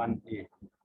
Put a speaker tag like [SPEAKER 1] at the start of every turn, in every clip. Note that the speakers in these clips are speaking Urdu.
[SPEAKER 1] 1A।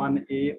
[SPEAKER 1] 1A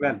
[SPEAKER 1] 12।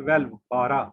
[SPEAKER 1] 12।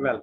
[SPEAKER 1] 12,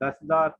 [SPEAKER 1] 10,000,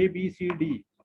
[SPEAKER 1] ABCD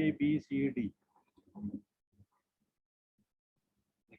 [SPEAKER 1] ABCD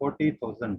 [SPEAKER 1] 40,000।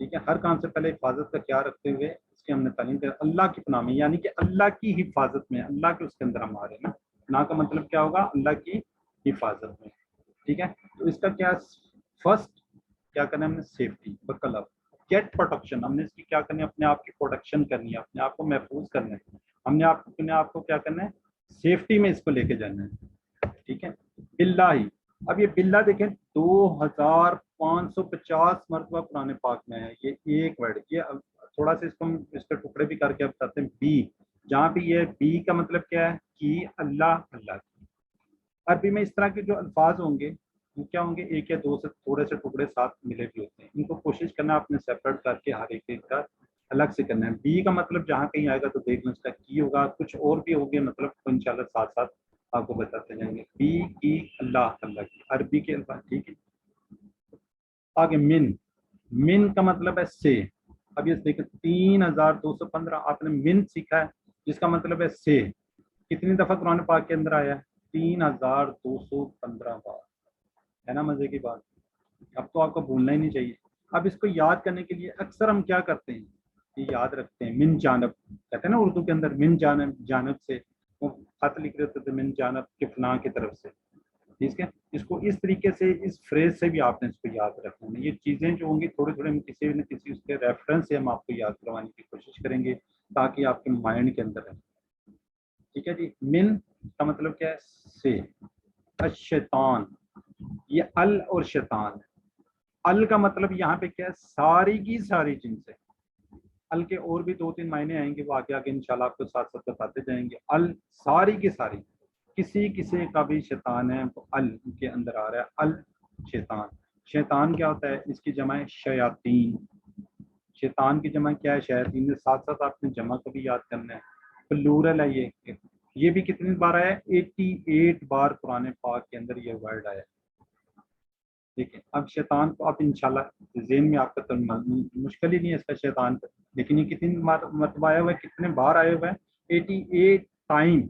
[SPEAKER 1] ٹھیک ہے، ہر کام سے پہلے حفاظت کا خیال رکھتے ہوئے اس کی ہم نے تعلیم دی اللہ کی پناہ میں، یعنی کہ اللہ کی حفاظت میں، اللہ کے اس کے اندر ہم آ رہے ہیں نا. پناہ کا مطلب کیا ہوگا؟ اللہ کی حفاظت میں. ٹھیک ہے، تو اس کا کیا فرسٹ کیا کرنا ہے ہم نے؟ سیفٹی بکل اپ، گیٹ پروٹیکشن. ہم نے اس کی کیا کرنا ہے؟ اپنے آپ کی پروٹیکشن کرنی ہے، اپنے آپ کو محفوظ کرنا ہے. ہم نے اپنے آپ کو کیا کرنا ہے؟ سیفٹی میں اس کو لے کے جانا ہے. ٹھیک ہے، باللہ ہی. اب یہ باللہ دیکھیں 2550 مرتبہ قرآن پاک میں ہے یہ ایک ورڈ. یہ تھوڑا سا اس کو اس کے ٹکڑے بھی کر کے بتاتے ہیں. بی، جہاں پہ یہ بی کا مطلب کیا ہے؟ کہ اللہ، اللہ کی. عربی میں اس طرح کے جو الفاظ ہوں گے وہ کیا ہوں گے؟ ایک یا دو سے تھوڑے سے ٹکڑے ساتھ ملے بھی ہوتے ہیں. ان کو کوشش کرنا اپنے سیپریٹ کر کے ہر ایک کا الگ سے کرنا ہے. بی کا مطلب جہاں کہیں آئے گا تو دیکھ لیں اس کا کی ہوگا، کچھ اور بھی ہوگے مطلب انشاءاللہ ساتھ ساتھ آپ کو بتاتے جائیں گے. بی کی اللہ، اللہ کی عربی کے الفاظ. ٹھیک ہے، آگے من. من کا مطلب ہے سے. اب یہ دیکھیں 3215 آپ نے من سیکھا ہے جس کا مطلب ہے سے. کتنی دفعہ قرآن پاک کے اندر آیا ہے؟ 3215 بار. ہے نا مزے کی بات؟ اب تو آپ کو بھولنا ہی نہیں چاہیے. اب اس کو یاد کرنے کے لیے اکثر ہم کیا کرتے ہیں؟ یہ یاد رکھتے ہیں. من جانب کہتے ہیں نا اردو کے اندر، من جانب، جانب سے. وہ خط لکھ رہے ہوتے تھے من جانب کے فلاں کی طرف سے. ٹھیک ہے، اس کو اس طریقے سے اس فریز سے بھی آپ نے اس کو یاد رکھنا ہے. یہ چیزیں جو ہوں گی تھوڑے تھوڑے ہم کسی نہ کسی اس کے ریفرنس سے ہم آپ کو یاد کروانے کی کوشش کریں گے تاکہ آپ کے مائنڈ کے اندر رہے. ٹھیک ہے جی. من کا مطلب کیا ہے؟ سے. الشیطان، یہ ال اور شیطان ہے. ال کا مطلب یہاں پہ کیا ہے؟ ساری کی ساری جن سے. ال کے اور بھی دو تین معنی آئیں گے وہ آگے آگے انشاءاللہ آپ کو ساتھ ساتھ بتاتے جائیں گے. ال ساری کی ساری، کسی کا بھی شیطان ہے تو ال کے اندر آ رہا ہے. ال شیطان. شیطان کیا ہوتا ہے؟ اس کی جمع ہے شیاطین. شیطان کی جمع کیا ہے؟ شیاطین. ساتھ ساتھ آپ نے جمع کو بھی یاد کرنا ہے. پلورل ہے یہ بھی کتنی بار آیا ہے؟ 88 بار قرآن پاک کے اندر یہ ورڈ آیا ہے. دیکھیں اب شیطان کو آپ انشاءاللہ ذہن میں آپ کا تو مشکل ہی نہیں ہے اس کا شیطان کا، لیکن یہ کتنی مرتبہ آیا ہوا ہے؟ کتنے بار آئے ہوئے ہیں؟ 88 ٹائم،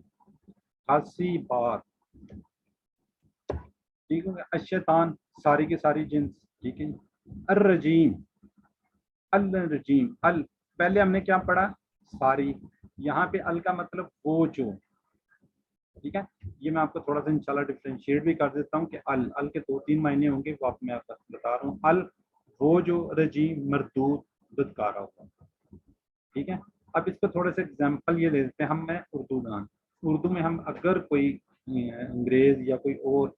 [SPEAKER 1] 88 بار. ٹھیک ہے، الشیطان ساری کی ساری جنس. ٹھیک ہے. الرجیم، الرجیم. ال پہلے ہم نے کیا پڑھا؟ ساری. یہاں پہ ال کا مطلب وہ جو. ٹھیک ہے، یہ میں آپ کو تھوڑا سا انشاءاللہ ڈفرینشیٹ بھی کر دیتا ہوں کہ ال کے دو تین معنی ہوں گے وہ آپ میں آپ کو بتا رہا ہوں. ال وہ جو، رجیم مردود، ددکارا ہوگا. ٹھیک ہے، اب اس کو تھوڑے سے اگزامپل یہ دے دیتے ہیں. ہم میں اردو دان، اردو میں ہم اگر کوئی انگریز یا کوئی اور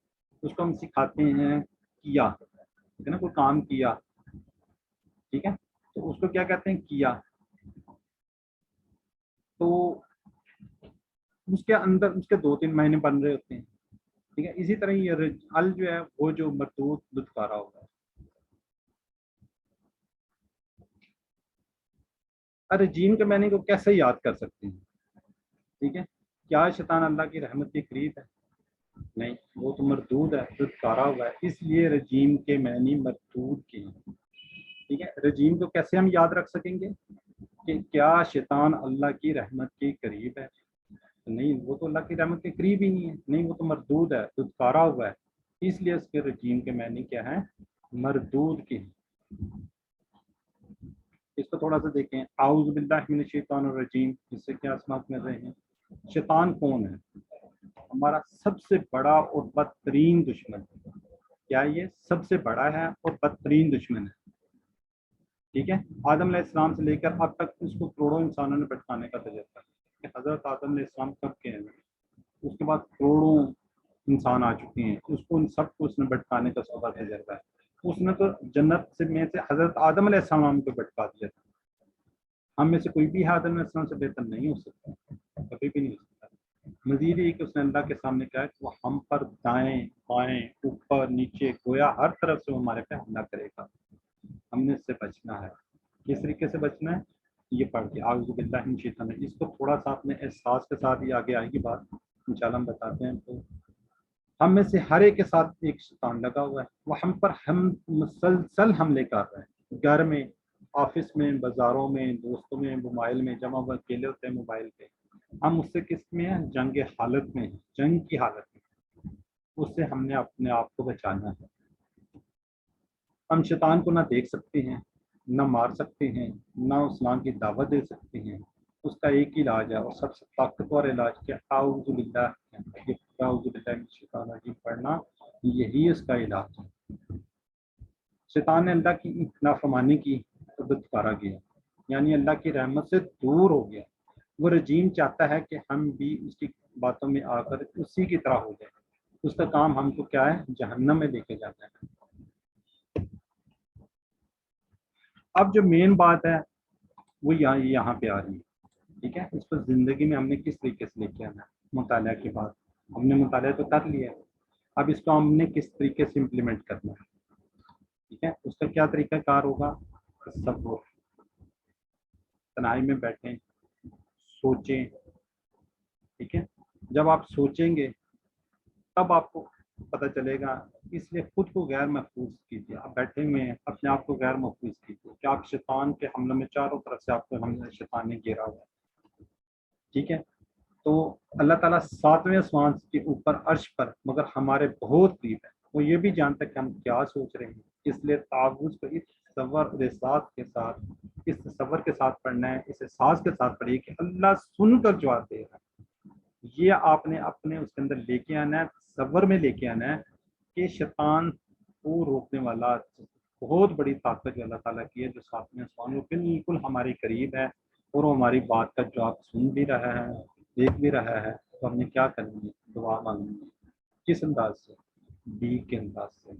[SPEAKER 1] اس کو ہم سکھاتے ہیں کیا، ٹھیک ہے نا، کوئی کام کیا. ٹھیک ہے، تو اس کو کیا کہتے ہیں؟ کیا. تو اس کے اندر اس کے دو تین معنی بن رہے ہوتے ہیں. ٹھیک ہے، اسی طرح یہ ال جو ہے وہ جو مردود ددکارا ہوگا. رجیم کے معنی کو کیسے یاد کر سکتے ہیں؟ ٹھیک ہے، کیا شیطان اللہ کی رحمت کے قریب ہے؟ نہیں، وہ تو مردود ہے، ددکارا ہوا ہے، اس لیے رجیم کے معنی مردود کے ہیں. ٹھیک ہے، رجیم کو کیسے ہم یاد رکھ سکیں گے کہ کیا شیطان اللہ کی رحمت کے قریب ہے؟ نہیں، وہ تو اللہ کی رحمت کے قریب ہی نہیں ہے. نہیں، وہ تو مردود ہے، ددکارا ہوا ہے، اس لیے اس کے رجیم کے معنی کیا ہے؟ مردود کے. اس کو تھوڑا سا دیکھیں. اعوذ باللہ من الشیطان الرجیم، اس سے کیا سماعت مل رہے ہیں؟ شیطان کون ہے؟ ہمارا سب سے بڑا اور بدترین دشمن. کیا یہ سب سے بڑا ہے اور بدترین دشمن ہے؟ ٹھیک ہے، آدم علیہ السلام سے لے کر اب تک اس کو کروڑوں انسانوں نے بھٹکانے کا تجربہ ہے. کہ حضرت آدم علیہ السلام کب کے ہیں، اس کے بعد کروڑوں انسان آ چکے ہیں، اس کو ان سب کو اس نے بھٹکانے کا سودا تجربہ ہے. اس نے تو جنت سے میں سے حضرت آدم علیہ السلام کو بھٹکا دیا تھا. ہم میں سے کوئی بھی آدم علیہ السلام سے بہتر نہیں ہو سکتا، کبھی بھی نہیں ہو سکتا. مزید یہ کہ اس نے اللہ کے سامنے کہا کہ وہ ہم پر دائیں بائیں اوپر نیچے گویا ہر طرف سے وہ ہمارے پہ حملہ کرے گا. ہم نے اس سے بچنا ہے. کس طریقے سے بچنا ہے؟ یہ پڑھ کے اعوذ باللہ من الشیطان الرجیم. اس کو تھوڑا سا اپنے احساس کے ساتھ ہی آگے آئے گی بات انشاءاللہ ہم بتاتے ہیں. تو ہم میں سے ہر ایک کے ساتھ ایک شیطان لگا ہوا ہے، وہ ہم پر ہم مسلسل حملے کر رہے ہیں. گھر میں، آفس میں، بازاروں میں، دوستوں میں، موبائل میں جمع ہوا اکیلے ہوتے ہیں موبائل پہ. ہم اس سے کس میں ہیں؟ جنگ حالت میں، جنگ کی حالت میں. اس سے ہم نے اپنے آپ کو بچانا ہے. ہم شیطان کو نہ دیکھ سکتے ہیں نہ مار سکتے ہیں، نہ اسلام کی دعوت دے سکتے ہیں. اس کا ایک ہی علاج ہے اور سب سے طاقتور علاج کیا اعوذ باللہ، اعوذ باللہ من الشیطان الرجیم پڑھنا، یہی اس کا علاج ہے. شیطان نے اللہ کی نافرمانی کی عادت اتارا گیا، یعنی اللہ کی رحمت سے دور ہو گیا. وہ رجیم چاہتا ہے کہ ہم بھی اس کی باتوں میں آ کر اسی کی طرح ہو جائیں. اس کا کام ہم کو کیا ہے؟ جہنم میں لے کے جانا ہے. اب جو مین بات ہے وہ یہاں پہ آ رہی ہے. ٹھیک ہے، اس کو زندگی میں ہم نے کس طریقے سے لے کے آنا ہے. مطالعہ کے بعد ہم نے مطالعہ تو کر لیا ہے، اب اس کو ہم نے کس طریقے سے امپلیمنٹ کرنا ہے. ٹھیک ہے، اس کا کیا طریقہ کار ہوگا؟ تصور. تنہائی میں بیٹھیں، سوچیں. ٹھیک ہے، جب آپ سوچیں گے تب آپ کو پتہ چلے گا. اس لیے خود کو غیر محفوظ کیجیے. آپ بیٹھے ہوئے ہیں، اپنے آپ کو غیر محفوظ کیجیے کہ آپ شیطان کے حملوں میں چاروں طرف سے آپ کو شیطان نے گھیرا ہوا ہے. ٹھیک ہے، تو اللہ تعالیٰ 7ویں آسمان کے اوپر عرش پر مگر ہمارے بہت قریب ہے. وہ یہ بھی جانتا ہے کہ ہم کیا سوچ رہے ہیں. اس لیے تعوذ کو اس تصور اور احساس کے ساتھ، اس تصور کے ساتھ پڑھنا ہے، اس احساس کے ساتھ پڑھیے کہ اللہ سن کر جواب دے رہا ہے. یہ آپ نے اپنے اس کے اندر لے کے آنا ہے، تصور میں لے کے آنا ہے کہ شیطان کو روکنے والا بہت بڑی طاقت جو اللہ تعالیٰ کی ہے، جو 7ویں آسمان وہ بالکل ہمارے قریب ہے اور وہ ہماری بات کا جواب سن بھی رہا ہے، دیکھ بھی رہا ہے. تو ہم نے کیا کرنی ہے؟ دعا مانگنی ہے. کس انداز سے؟ بی کے انداز سے.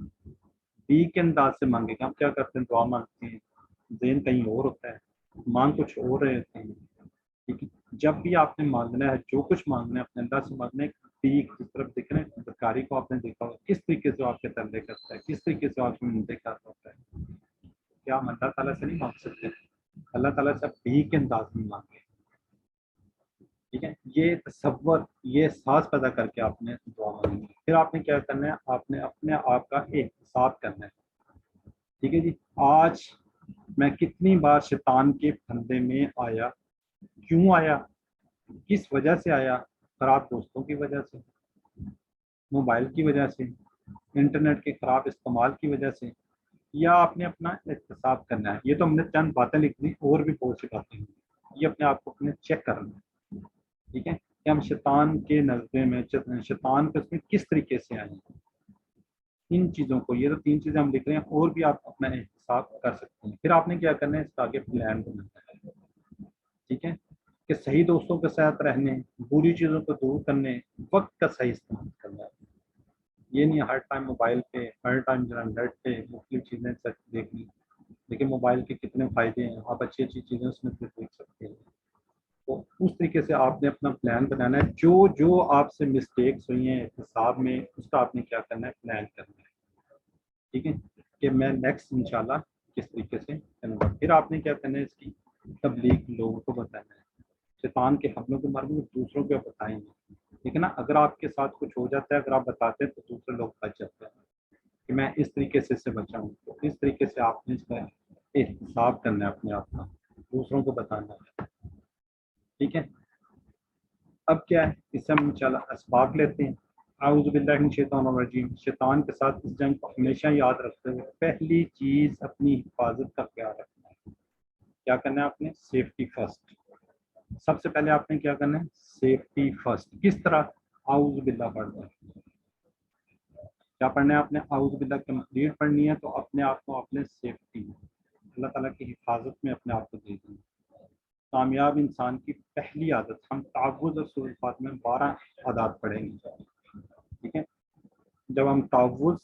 [SPEAKER 1] بی کے انداز سے مانگے گا. ہم کیا کرتے ہیں؟ دعا مانگتے ہیں، ذہن کہیں اور ہوتا ہے، مانگ کچھ اور رہے ہوتے ہیں. ٹھیک ہے، جب بھی آپ نے مانگنا ہے، جو کچھ مانگنا ہے اپنے اللہ سے مانگنا ہے. ٹھیک اس طرف دیکھ رہے ہیں، بکاری کو آپ نے دیکھا ہو کس طریقے سے آپ کے تندے کرتا ہے، کس طریقے سے آپ کی منتیں کرتا ہوتا ہے. کیا ہم اللہ تعالیٰ سے نہیں مانگ سکتے؟ اللہ تعالیٰ سے آپ ٹھیک کے انداز میں مانگے. ٹھیک ہے، یہ تصور، یہ احساس پیدا کر کے آپ نے دعا مانگنی ہے. پھر آپ نے کیا کرنا ہے؟ آپ نے اپنے آپ کا احساس کرنا ہے. ٹھیک ہے جی، آج میں کتنی بار شیطان کے پھندے میں آیا، کیوں آیا، کس وجہ سے آیا؟ خراب دوستوں کی وجہ سے، موبائل کی وجہ سے، انٹرنیٹ کے خراب استعمال کی وجہ سے، یا آپ نے اپنا احتساب کرنا ہے. یہ تو ہم نے چند باتیں لکھ دی، اور بھی بہت سی باتیں ہیں. یہ اپنے آپ کو اپنے چیک کرنا ہے. ٹھیک ہے، کہ ہم شیطان کے نظرے میں، شیطان کے اس میں کس طریقے سے آئے ہیں. ان چیزوں کو، یہ تو 3 چیزیں ہم لکھ رہے ہیں، اور بھی آپ اپنا احتساب کر سکتے ہیں. پھر آپ نے کیا کرنا ہے؟ اس کا آگے پلان بنانا ہے. ٹھیک ہے، کہ صحیح دوستوں کے ساتھ رہنے، بری چیزوں کو دور کرنے، وقت کا صحیح استعمال کرنا ہے. یہ نہیں ہر ٹائم موبائل پہ، ہر ٹائم نیٹ پہ مختلف چیزیں دیکھنی. لیکن موبائل کے کتنے فائدے ہیں، آپ اچھی اچھی چیزیں اس میں دیکھ سکتے ہیں. تو اس طریقے سے آپ نے اپنا پلان بنانا ہے. جو جو آپ سے مسٹیکس ہوئی ہیں حساب میں، اس کا آپ نے کیا کرنا ہے؟ پلان کرنا ہے. ٹھیک ہے، کہ میں نیکسٹ انشاءاللہ کس طریقے سے کروں گا. پھر آپ نے کیا کرنا ہے؟ اس کی تبلیغ لوگوں کو بتانا ہے. شیطان کے حملوں کے بارے میں دوسروں کو بتائیں گے. لیکن نا، اگر آپ کے ساتھ کچھ ہو جاتا ہے، اگر آپ بتاتے ہیں تو دوسرے لوگ بچ جاتے ہیں کہ میں اس طریقے سے اس سے بچا ہوں. تو اس طریقے سے آپ نے اس کا احتساب کرنا ہے اپنے آپ کا، دوسروں کو بتانا ہے. ٹھیک ہے، اب کیا ہے؟ اس سے ہم انشاءاللہ اسباق لیتے ہیں. اعوذ باللہ من الشیطان الرجیم. شیطان کے ساتھ اس جنگ کو ہمیشہ یاد رکھتے ہوئے پہلی چیز اپنی حفاظت کا خیال رکھنا ہے. کیا کرنا ہے آپ نے؟ Safety first. سب سے پہلے آپ نے کیا کرنا ہے؟ Safety first. کس طرح؟ اعوذ باللہ پڑھنا ہے. کیا پڑھنا ہے آپ نے؟ اعوذ باللہ کمپلیٹ پڑھنی ہے. تو اپنے آپ کو اپنے سیفٹی، اللہ تعالیٰ کی حفاظت میں اپنے آپ کو دے دیں. کامیاب انسان کی پہلی عادت، ہم تعوذ اور سورۃ فاتحہ میں 12 عادات پڑھیں گے. ٹھیک ہے، جب ہم تعوذ،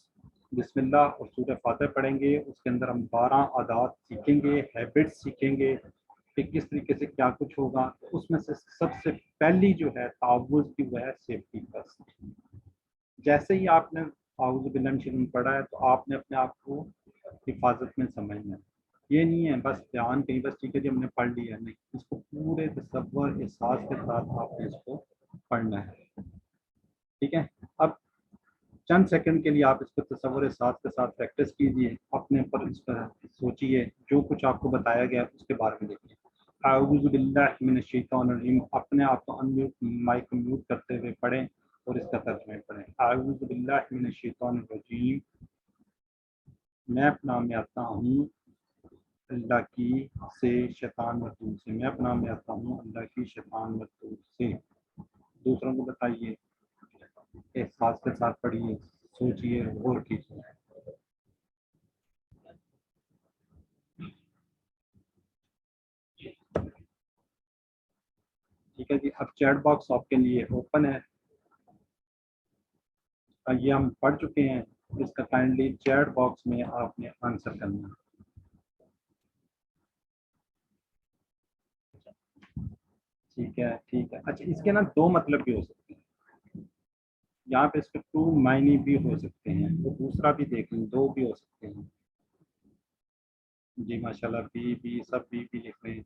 [SPEAKER 1] بسم اللہ اور سورۃ فاتحہ پڑھیں گے، اس کے اندر ہم 12 عادات سیکھیں گے، ہیبٹس سیکھیں گے کہ کس طریقے سے کیا کچھ ہوگا. اس میں سے سب سے پہلی جو ہے تعوذ کی، وہ ہے سیفٹی فرسٹ. جیسے ہی آپ نے اعوذ باللہ من الشیطان پڑھا ہے تو آپ نے اپنے آپ کو حفاظت میں سمجھنا ہے. یہ نہیں ہے بس دھیان کہیں بس ٹھیک ہے جی ہم نے پڑھ لیا. نہیں، اس کو پورے تصور احساس کے ساتھ آپ نے اس کو پڑھنا ہے. ٹھیک ہے، اب چند سیکنڈ کے لیے آپ اس کو تصور احساس کے ساتھ پریکٹس کیجئے، اپنے اوپر اس پر سوچئے، جو کچھ آپ کو بتایا گیا اس کے بارے میں دیکھیے. اعوذ باللہ من الشیطان الرجیم. اپنے آپ کو انمیوٹ، مائک میوٹ کرتے ہوئے پڑھیں اور اس کا ترجمہ پڑھیں. اعوذ باللہ من الشیطان الرجیم. میں پناہ میں آتا ہوں اللہ کی سے شیطان مردود سے، میں پناہ میں آتا ہوں اللہ کی شیطان مردود سے۔ دوسروں کو بتائیے، احساس کے ساتھ پڑھیے، سوچیے، غور کیجیے۔ ٹھیک ہے جی، اب چیٹ باکس آپ کے لیے اوپن ہے، یہ ہم پڑھ چکے ہیں، اس کا کائنڈلی چیٹ باکس میں آپ نے آنسر کرنا ہے۔ ٹھیک ہے ٹھیک ہے، اچھا اس کے نا دو مطلب بھی ہو سکتے ہیں، یہاں پہ اس کے 2 معنی بھی ہو سکتے ہیں، تو دوسرا بھی دیکھ لیں، 2 بھی ہو سکتے ہیں۔ جی ماشاءاللہ، بی سب بی لکھ رہے ہیں،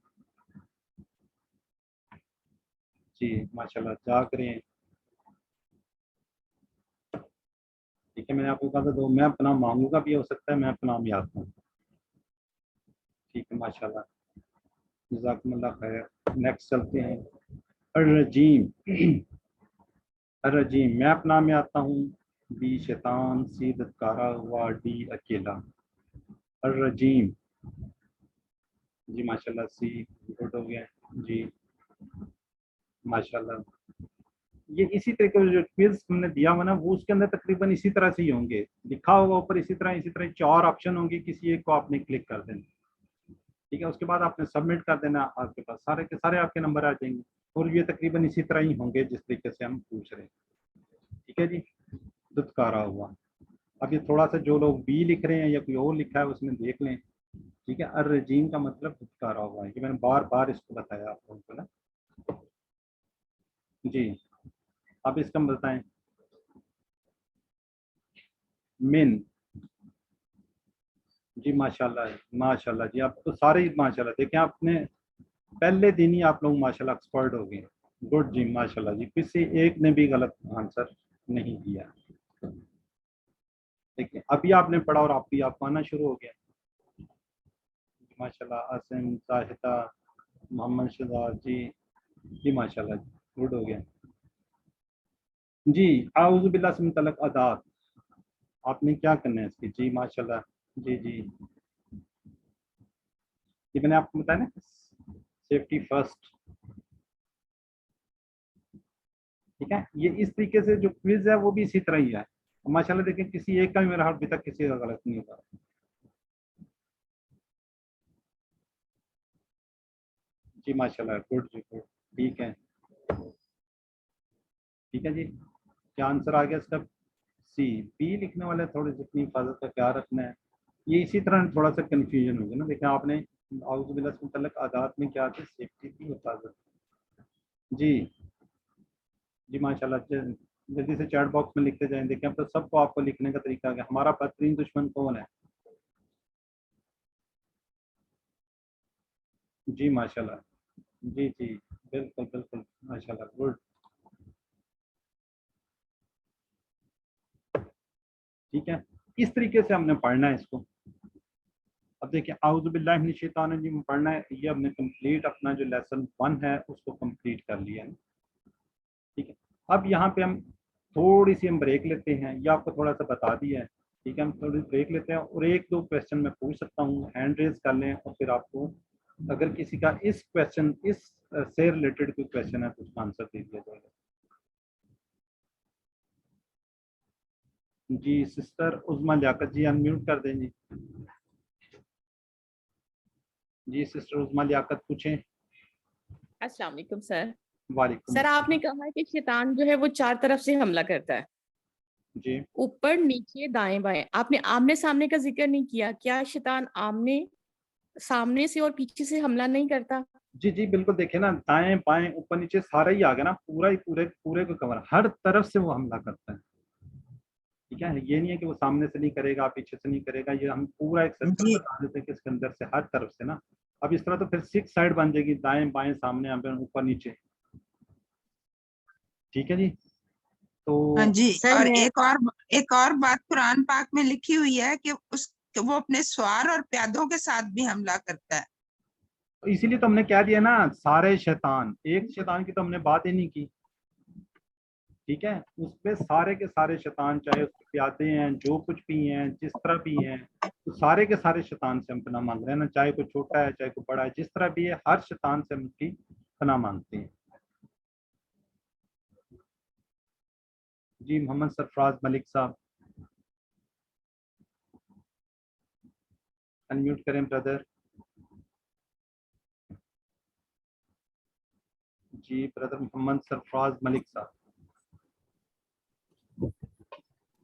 [SPEAKER 1] جی ماشاءاللہ جاگ رہے ہیں۔ ٹھیک ہے، میں نے آپ کو کہا تھا 2، میں اپنا مانگوں گا بھی ہو سکتا ہے، میں اپنا بھی آتا ہوں۔ ٹھیک ہے ماشاءاللہ، جزاکم اللہ خیر۔ نیکسٹ چلتے ہیں، الرجیم۔ الرجیم، میں اپنا میں آتا ہوں، بی شیطان، سی دھتکارا ہوا، ڈی اکیلا۔ الرجیم، جی ماشاءاللہ سی گڈ ہو گیا جی ماشاءاللہ۔ یہ اسی طرح کے جو کوئز ہم نے دیا ہوا نا، وہ اس کے اندر تقریباً اسی طرح سے ہی ہوں گے، لکھا ہوگا اوپر اسی طرح 4 آپشن ہوں گے، کسی ایک کو آپ نے کلک کر دینا، ٹھیک ہے، اس کے بعد آپ نے سبمٹ کر دینا، آپ کے پاس سارے کے سارے آپ کے نمبر آ جائیں گے، اور یہ تقریباً اسی طرح ہی ہوں گے جس طریقے سے ہم پوچھ رہے ہیں۔ ٹھیک ہے جی، دھتکارا ہوا۔ اب یہ تھوڑا سا جو لوگ بی لکھ رہے ہیں یا کوئی اور لکھا ہے اس میں دیکھ لیں، ٹھیک ہے۔ الرجیم کا مطلب دھتکارا ہوا ہے، یہ میں نے بار بار اس کو بتایا آپ لوگوں کو نا۔ جی اب اس کا بتائیں، من، جی ماشاءاللہ ماشاءاللہ جی، آپ تو سارے ہی ماشاءاللہ، دیکھیں آپ نے پہلے دن ہی آپ لوگ ماشاءاللہ ایکسپرٹ ہو گئے، گڈ جی ماشاءاللہ جی، کسی ایک نے بھی غلط آنسر نہیں دیا۔ دیکھیں ابھی آپ نے پڑھا اور آپ بھی آپ کو آنا شروع ہو گیا، ماشاءاللہ۔ عاصم، زاہدہ، محمد شہزاد جی، جی ماشاءاللہ جی، گڈ ہو گیا جی۔ اعوذ باللہ سے متعلق ادات آپ نے کیا کرنا ہے اس کی، جی ماشاءاللہ جی جی، یہ میں نے آپ کو بتایا نا، سیفٹی فرسٹ، ٹھیک ہے۔ یہ اس طریقے سے جو کوئز ہے وہ بھی اسی طرح ہی ہے ماشاءاللہ۔ دیکھیں کسی ایک کا بھی میرا ابھی تک کسی کا غلط نہیں ہوگا، جی ماشاءاللہ گڈ جی گڈ، ٹھیک ہے ٹھیک ہے جی۔ کیا آنسر آ گیا اس کا، سی۔ بی لکھنے والے تھوڑی سی اپنی حفاظت کا خیال رکھنا ہے، یہ اسی طرح تھوڑا سا کنفیوژن ہوگا نا، دیکھیں آپ نے اعوذ باللہ سے متعلق عادات میں کیا تھی، سیفٹی کی حفاظت، جی جی ماشاءاللہ۔ جلدی سے چیٹ باکس میں لکھتے جائیں، دیکھیں اب تو سب کو آپ کو لکھنے کا طریقہ آ گیا، ہمارا بدترین دشمن کون ہے، جی ماشاءاللہ جی جی، بالکل بالکل ماشاءاللہ گڈ، ٹھیک ہے۔ اس طریقے سے ہم نے پڑھنا ہے اس کو۔ اب دیکھیں اعوذ باللہ من الشیطان الرجیم پڑھنا ہے، یہ ہم نے کمپلیٹ اپنا جو لیسن 1 ہے اس کو کمپلیٹ کر لیا ہے، ٹھیک ہے۔ اب یہاں پہ ہم تھوڑی سی ہم بریک لیتے ہیں، یہ آپ کو تھوڑا سا بتا دیا ہے، ٹھیک ہے، ہم تھوڑی بریک لیتے ہیں اور 1-2 کویشچن میں پوچھ سکتا ہوں، ہینڈ ریز کر لیں، اور پھر آپ کو اگر کسی کا اس کویشچن اس سے ریلیٹڈ کوئی کویشچن ہے تو اس کا آنسر دے دیا جائے گا۔ جی سسٹر عظمیٰ لیاقت جی انمیوٹ کر دیں جی، جی سسٹر عظمیٰ لیاقت پوچھیں۔
[SPEAKER 2] السلام علیکم سر۔
[SPEAKER 1] وعلیکم
[SPEAKER 2] سر آپ نے
[SPEAKER 1] السلام
[SPEAKER 2] کہا کہ شیطان جو ہے وہ 4 طرف سے حملہ کرتا ہے،
[SPEAKER 1] جی،
[SPEAKER 2] اوپر نیچے دائیں بائیں، آپ نے آمنے سامنے کا ذکر نہیں کیا، کیا شیطان آمنے سامنے سے اور پیچھے سے حملہ نہیں کرتا؟
[SPEAKER 1] جی جی بالکل، دیکھیں نا دائیں بائیں اوپر نیچے سارا ہی آ گیا نا، پورا ہی پورے کو کور، ہر طرف سے وہ حملہ کرتا ہے، ٹھیک ہے۔ یہ نہیں ہے کہ وہ سامنے سے نہیں کرے گا پیچھے سے نہیں کرے گا، یہ ہم پورا ایک سسٹم
[SPEAKER 3] جی
[SPEAKER 1] بتا دیتے ہیں کہ اس کے اندر سے ہر طرف سے نا، اب اس طرح تو پھر 6 سائڈ بن جائے گی، دائیں بائیں سامنے اوپر نیچے، ٹھیک ہے جی۔ تو
[SPEAKER 3] ہاں جی،
[SPEAKER 2] سر
[SPEAKER 3] اور
[SPEAKER 2] میں
[SPEAKER 3] ایک اور بات قرآن پاک میں لکھی ہوئی ہے کہ وہ اپنے سوار اور پیادوں کے ساتھ بھی حملہ کرتا ہے۔
[SPEAKER 1] اسی لیے تو ہم نے کہہ دیا نا سارے شیطان، ایک شیطان کی تو ہم نے بات ہی نہیں کی، ٹھیک ہے. اس پہ سارے کے سارے شیطان، چاہے اس کے پیادے ہیں، جو کچھ بھی ہیں، جس طرح بھی ہیں، تو سارے کے سارے شیطان سے ہم پناہ مانگ رہے ہیں نا، چاہے کوئی چھوٹا ہے چاہے کوئی بڑا ہے، جس طرح بھی ہے ہر شیطان سے ہم اس کی پناہ مانگتے ہیں. جی محمد سرفراز ملک صاحب انمیوٹ کریں بردر. جی بردر محمد سرفراز ملک صاحب.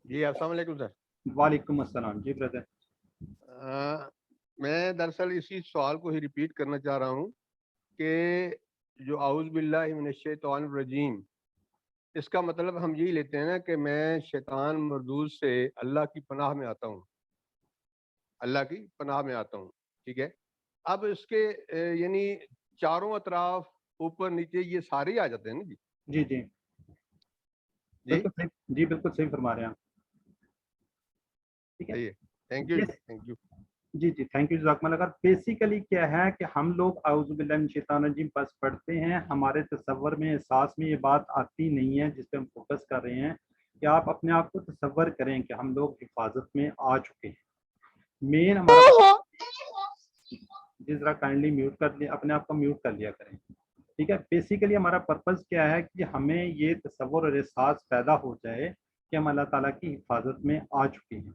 [SPEAKER 4] جی السلام علیکم سر.
[SPEAKER 1] وعلیکم السلام. جی بردر.
[SPEAKER 4] میں دراصل اسی سوال کو ہی ریپیٹ کرنا چاہ رہا ہوں کہ جو اعوذ باللہ من الشیطان الرجیم، اس کا مطلب ہم یہی لیتے ہیں نا کہ میں شیطان مردود سے اللہ کی پناہ میں آتا ہوں، اللہ کی پناہ میں آتا ہوں. ٹھیک ہے. اب اس کے یعنی چاروں اطراف اوپر نیچے یہ سارے آ جاتے ہیں نا جی.
[SPEAKER 1] جی جی
[SPEAKER 4] جی
[SPEAKER 1] بالکل صحیح. جی بالکل صحیح فرما رہے ہیں آپ. ٹھیک ہے.
[SPEAKER 4] صحیح ہے. Thank you thank you.
[SPEAKER 1] جی جی تھینک یو جزاکم اللہ خیر. بیسیکلی کیا ہے کہ ہم لوگ اعوذ باللہ من الشیطان الرجیم بس پڑھتے ہیں، ہمارے تصور میں احساس میں یہ بات آتی نہیں ہے جس پہ ہم فوکس کر رہے ہیں کہ آپ اپنے آپ کو تصور کریں کہ ہم لوگ حفاظت میں آ چکے ہیں. مین ہمارا جس طرح کائنڈلی میوٹ کر لیا، اپنے آپ کو میوٹ کر لیا کریں. ٹھیک ہے. بیسیکلی ہمارا پرپز کیا ہے کہ ہمیں یہ تصور اور احساس پیدا ہو جائے کہ ہم اللہ تعالیٰ کی حفاظت میں آ چکے ہیں.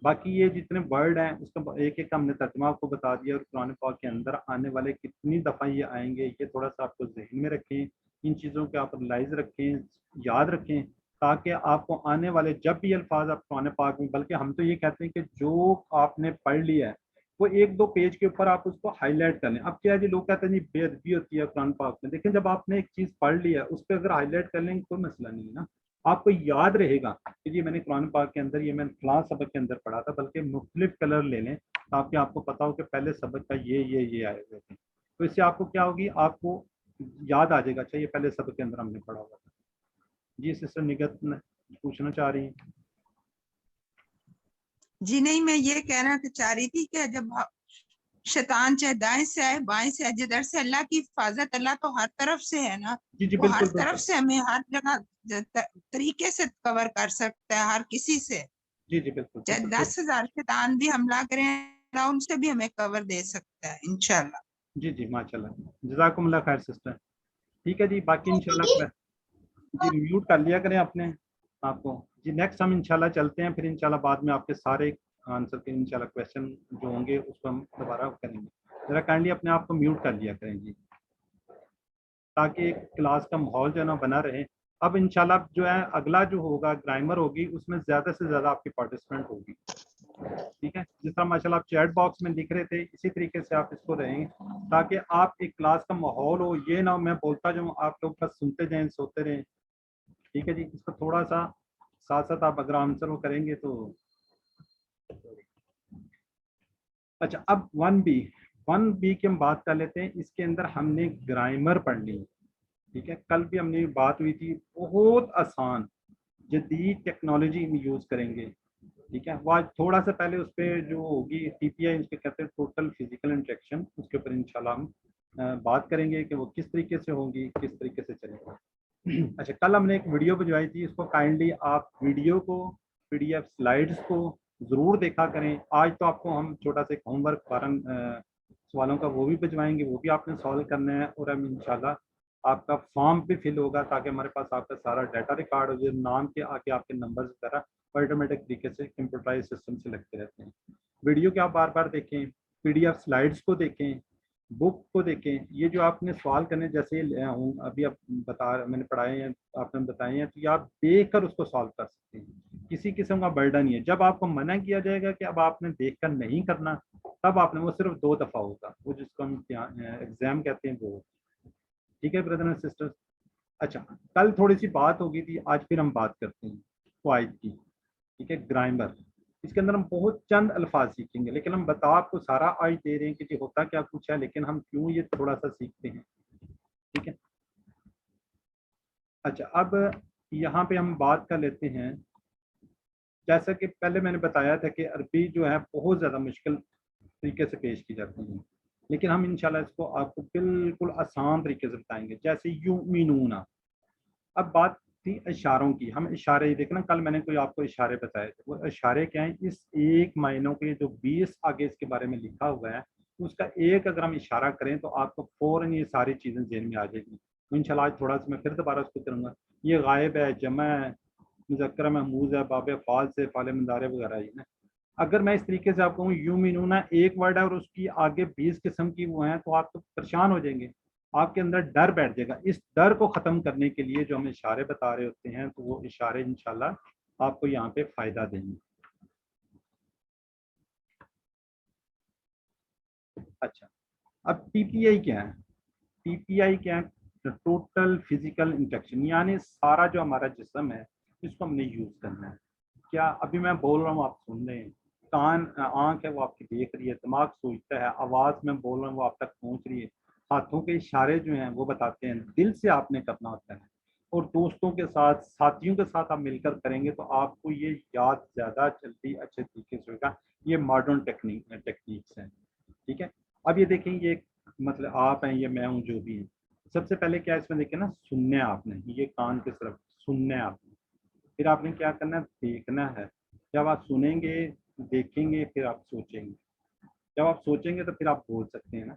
[SPEAKER 1] باقی یہ جتنے ورڈ ہیں اس کا ایک ایک ہم نے ترجمہ آپ کو بتا دیا، اور قرآن پاک کے اندر آنے والے کتنی دفعہ یہ آئیں گے یہ تھوڑا سا آپ کو ذہن میں رکھیں، ان چیزوں کے آپ ریلائز رکھیں، یاد رکھیں، تاکہ آپ کو آنے والے جب بھی الفاظ آپ قرآن پاک میں، بلکہ ہم تو یہ کہتے ہیں کہ جو آپ نے پڑھ لیا ہے وہ ایک دو پیج کے اوپر آپ اس کو ہائی لائٹ کر لیں. اب کیا ہے جی لوگ کہتے ہیں جی بے ادبی ہوتی ہے قرآن پاک میں، لیکن جب آپ نے ایک چیز پڑھ لیا ہے اس پہ اگر ہائی لائٹ کر لیں گے کوئی مسئلہ نہیں ہے نا. آپ کو یاد رہے گا کہ جی میں نے قرآن پاک کے اندر یہ میں فلاں سبق کے اندر پڑھا تھا، بلکہ مختلف کلر لے لیں تاکہ آپ کو پتا ہو کہ پہلے سبق کا یہ آئے ہوئے تھے. تو اس سے آپ کو کیا ہوگی، آپ کو یاد آ جائے گا. اچھا یہ پہلے سبق کے اندر ہم نے پڑھا ہوا تھا. جی سسٹر نگت پوچھنا چاہ رہی ہیں.
[SPEAKER 3] جی نہیں، میں یہ کہنا چاہ رہی تھی کہ جب شیطان چاہے دائیں سے آئے بائیں سے آئے، جدھر سے اللہ کی حفاظت، اللہ تو ہر طرف سے ہے نا،
[SPEAKER 1] جی جی
[SPEAKER 3] وہ ہر
[SPEAKER 1] بالکل
[SPEAKER 3] طرف
[SPEAKER 1] بالکل.
[SPEAKER 3] سے ہمیں ہر جگہ طریقے سے کور کر سکتا ہے، ہر کسی سے.
[SPEAKER 1] جی جی بالکل
[SPEAKER 3] چاہے
[SPEAKER 1] بالکل.
[SPEAKER 3] 10,000 شیطان بھی حملہ کریں ان سے بھی ہمیں کور دے سکتا ہے انشاءاللہ.
[SPEAKER 1] جی جی ماشاء اللہ جزاکم اللہ خیر سسٹر. ٹھیک ہے جی. باقی انشاءاللہ جی میوٹ کر لیا کریں اپنے آپ کو. جی نیکسٹ ہم انشاءاللہ چلتے ہیں، پھر انشاءاللہ بعد میں آپ کے سارے آنسر کے انشاءاللہ کویشچن جو ہوں گے اس کو ہم دوبارہ کریں گے. ذرا کائنڈلی اپنے آپ کو میوٹ کر لیا کریں جی، تاکہ ایک کلاس کا ماحول جو ہے نا بنا رہے. اب انشاءاللہ جو ہے اگلا جو ہوگا گرامر ہوگی، اس میں زیادہ سے زیادہ آپ کی پارٹیسپینٹ ہوگی. ٹھیک ہے. جس طرح ماشاءاللہ آپ چیٹ باکس میں لکھ رہے تھے اسی طریقے سے آپ اس کو رہیں، تاکہ آپ ایک کلاس کا ماحول ہو. یہ نہ ہو میں بولتا جاؤں آپ لوگ بس سنتے جائیں سوتے رہیں. ٹھیک ہے جی. اس کو تھوڑا سا ساتھ ساتھ آپ اگر آنسر وہ کریں گے تو. اچھا اب 1B کی ہم بات کر لیتے ہیں. اس کے اندر ہم نے گرامر پڑھنی ہے. ٹھیک ہے. کل بھی ہم نے بات ہوئی تھی، بہت آسان جدید ٹیکنالوجی ہم یوز کریں گے. ٹھیک ہے. وہ آج تھوڑا سا پہلے اس پہ جو ہوگی TPI اس کے کہتے ہیں ٹوٹل فزیکل انٹریکشن، اس کے اوپر انشاءاللہ ہم بات کریں گے کہ وہ کس طریقے سے ہوگی، کس طریقے سے چلے گا. اچھا کل ہم نے ایک ویڈیو بھجوائی تھی، اس کو کائنڈلی آپ ویڈیو کو PDF سلائیڈز کو ضرور دیکھا کریں. آج تو آپ کو ہم چھوٹا سا ایک ہوم ورک 12 سوالوں کا وہ بھی بھجوائیں گے، وہ بھی آپ نے سالو کرنا ہے، اور ہم انشاءاللہ آپ کا فارم بھی فل ہوگا تاکہ ہمارے پاس آپ کا سارا ڈیٹا ریکارڈ ہو جائے، نام کے آگے آپ کے نمبرز وغیرہ آٹومیٹک طریقے سے کمپیوٹرائز سسٹم سے لگتے رہتے ہیں. ویڈیو کے آپ بار بار دیکھیں، PDF سلائیڈز کو دیکھیں، بک کو دیکھیں. یہ جو آپ نے سوال کرنے جیسے ابھی آپ میں نے پڑھائے ہیں، آپ نے بتائے ہیں، تو یہ آپ دیکھ کر اس کو سالو کر سکتے ہیں. کسی قسم کا برڈن نہیں ہے. جب آپ کو منع کیا جائے گا کہ اب آپ نے دیکھ کر نہیں کرنا، تب آپ نے وہ صرف 2 دفعہ ہوگا، وہ جس کو ہم ایگزام کہتے ہیں وہ. ٹھیک ہے برادر اینڈ سسٹر. اچھا کل تھوڑی سی بات ہو گئی تھی، آج پھر ہم بات کرتے ہیں قواعد کی. ٹھیک ہے. گرامر، اس کے اندر ہم بہت چند الفاظ سیکھیں گے، لیکن ہم بتا آپ کو سارا آج دے رہے ہیں کہ جی ہوتا کیا کچھ ہے، لیکن ہم کیوں یہ تھوڑا سا سیکھتے ہیں. ٹھیک ہے. اچھا اب یہاں پہ ہم بات کر لیتے ہیں، جیسا کہ پہلے میں نے بتایا تھا کہ عربی جو ہے بہت زیادہ مشکل طریقے سے پیش کی جاتی ہیں، لیکن ہم انشاءاللہ اس کو آپ کو بالکل آسان طریقے سے بتائیں گے. جیسے یؤمنون، اب بات تھی اشاروں کی. ہم اشارے دیکھنا, کل میں نے کوئی آپ کو اشارے بتائے تھے. وہ اشارے کیا ہیں؟ اس ایک معنوں کے جو 20 آگے اس کے بارے میں لکھا ہوا ہے, اس کا ایک اگر ہم اشارہ کریں تو آپ کو فوراً یہ ساری چیزیں ذہن میں آ جائیں گی. انشاءاللہ آج تھوڑا سا میں پھر دوبارہ اس کو کروں گا. یہ غائب ہے, جمع ہے, مذکر محمود ہے, باب فعال سے فعال مضارع وغیرہ. یہ نا اگر میں اس طریقے سے آپ کو یومنون ایک ورڈ ہے اور اس کی آگے 20 قسم کی وہ ہیں, تو آپ تو پریشان ہو جائیں گے, آپ کے اندر ڈر بیٹھ جائے گا. اس ڈر کو ختم کرنے کے لیے جو ہم اشارے بتا رہے ہوتے ہیں, تو وہ اشارے انشاءاللہ آپ کو یہاں پہ فائدہ دیں گے. اچھا, اب ٹی پی آئی کیا ہے؟ ٹی پی آئی کیا ہے؟ ٹوٹل فزیکل انٹریکشن, یعنی سارا جو ہمارا جسم ہے اس کو ہم نے یوز کرنا ہے. کیا ابھی میں بول رہا ہوں آپ سن رہے ہیں, کان آنکھ ہے وہ آپ کی دیکھ رہی ہے, دماغ سوچتا ہے, آواز میں بول رہا ہوں وہ آپ تک پہنچ رہی ہے, ہاتھوں کے اشارے جو ہیں وہ بتاتے ہیں, دل سے آپ نے کرنا ہوتا ہے, اور دوستوں کے ساتھ ساتھیوں کے ساتھ آپ مل کر کریں گے تو آپ کو یہ یاد زیادہ جلدی اچھے طریقے سے ہوگا. یہ ماڈرن ٹیکنیکس ہیں. ٹھیک ہے, اب یہ دیکھیں, یہ مطلب آپ ہیں, یہ میں ہوں, جو بھی ہیں. سب سے پہلے کیا اس میں دیکھیں نا, سننا ہے آپ نے, یہ کان کی طرف سننا ہے آپ نے. پھر آپ نے کیا کرنا ہے, دیکھنا ہے. جب آپ سنیں گے, دیکھیں گے, پھر آپ سوچیں گے. جب آپ سوچیں گے تو پھر آپ بول سکتے ہیں نا.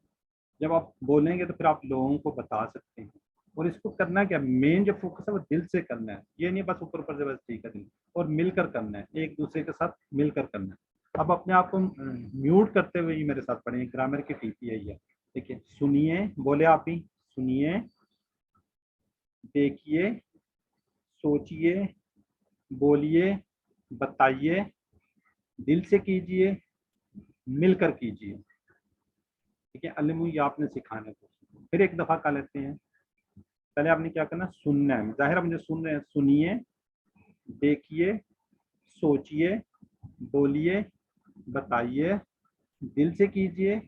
[SPEAKER 1] جب آپ بولیں گے تو پھر آپ لوگوں کو بتا سکتے ہیں. اور اس کو کرنا کیا, مین جو فوکس ہے وہ دل سے کرنا ہے. یہ نہیں بس اوپر اوپر سے بس ٹھیک ہے, اور مل کر کرنا ہے, ایک دوسرے کے ساتھ مل کر کرنا ہے. اب اپنے آپ کو میوٹ کرتے ہوئے ہی میرے ساتھ پڑھیں, گرامر کی ٹی پی آئی ہے. دیکھیے, سنیے, بولے آپ ہی, سنیے, دیکھیے, سوچئے, بولیے, بتائیے, دل سے کیجئے, مل کر کیجئے. ٹھیک ہے, علم یہ آپ نے سکھانے کو. پھر ایک دفعہ کر لیتے ہیں. پہلے آپ نے کیا کرنا, سننا ہے. ظاہر ہے مجھے سن رہے ہیں, سنیے, دیکھیے, سوچئے, بولیے, بتائیے, دل سے کیجئے,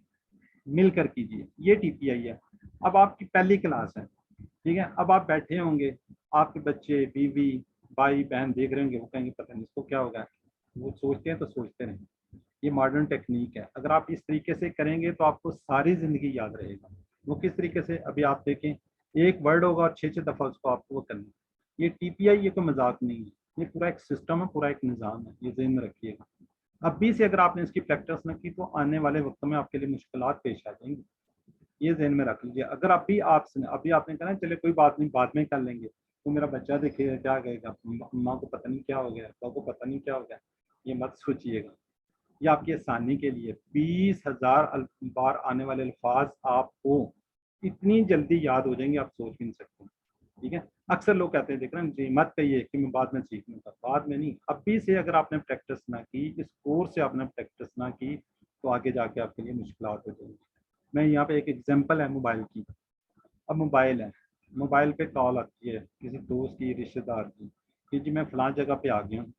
[SPEAKER 1] مل کر کیجئے. یہ ٹی پی آئی ہے. اب آپ کی پہلی کلاس ہے. ٹھیک ہے, اب آپ بیٹھے ہوں گے, آپ کے بچے, بیوی, بھائی بہن دیکھ رہے ہوں گے, وہ کہیں گے پتہ نہیں اس کو کیا ہوگا. وہ سوچتے ہیں تو سوچتے رہیں. یہ ماڈرن ٹیکنیک ہے. اگر آپ اس طریقے سے کریں گے تو آپ کو ساری زندگی یاد رہے گا. وہ کس طریقے سے, ابھی آپ دیکھیں, ایک ورڈ ہوگا اور 6 دفعہ اس کو آپ کو وہ کرنا. یہ ٹی پی آئی یہ کوئی مذاق نہیں ہے, یہ پورا ایک سسٹم ہے, پورا ایک نظام ہے. یہ ذہن میں رکھیے گا. اب بھی سے اگر آپ نے اس کی پریکٹس نہ کی تو آنے والے وقتوں میں آپ کے لیے مشکلات پیش آ جائیں گی. یہ ذہن میں رکھ لیجیے. اگر ابھی آپ نے کہا چلے کوئی بات نہیں بعد میں کر لیں گے, تو میرا بچہ دیکھے گا کیا کہے گا, ماں کو پتہ نہیں کیا ہو گیا, ابا کو پتہ نہیں کیا ہو گیا. یہ مت سوچیے گا. یہ آپ کی آسانی کے لیے 20,000 بار آنے والے الفاظ آپ کو اتنی جلدی یاد ہو جائیں گے, آپ سوچ بھی نہیں سکتے. ٹھیک ہے, اکثر لوگ کہتے ہیں دیکھ رہے ہیں جی مت کہیے کہ میں بعد میں سیکھ لوں گا. بعد میں نہیں, ابھی سے اگر آپ نے پریکٹس نہ کی, اس کورس سے آپ نے پریکٹس نہ کی, تو آگے جا کے آپ کے لیے مشکلات ہو جائیں گی. میں یہاں پہ ایک ایگزامپل ہے موبائل کی. اب موبائل ہے, موبائل پہ کال آتی ہے کسی دوست کی, رشتہ دار کی, کہ جی میں فلاں جگہ پہ آ گیا ہوں,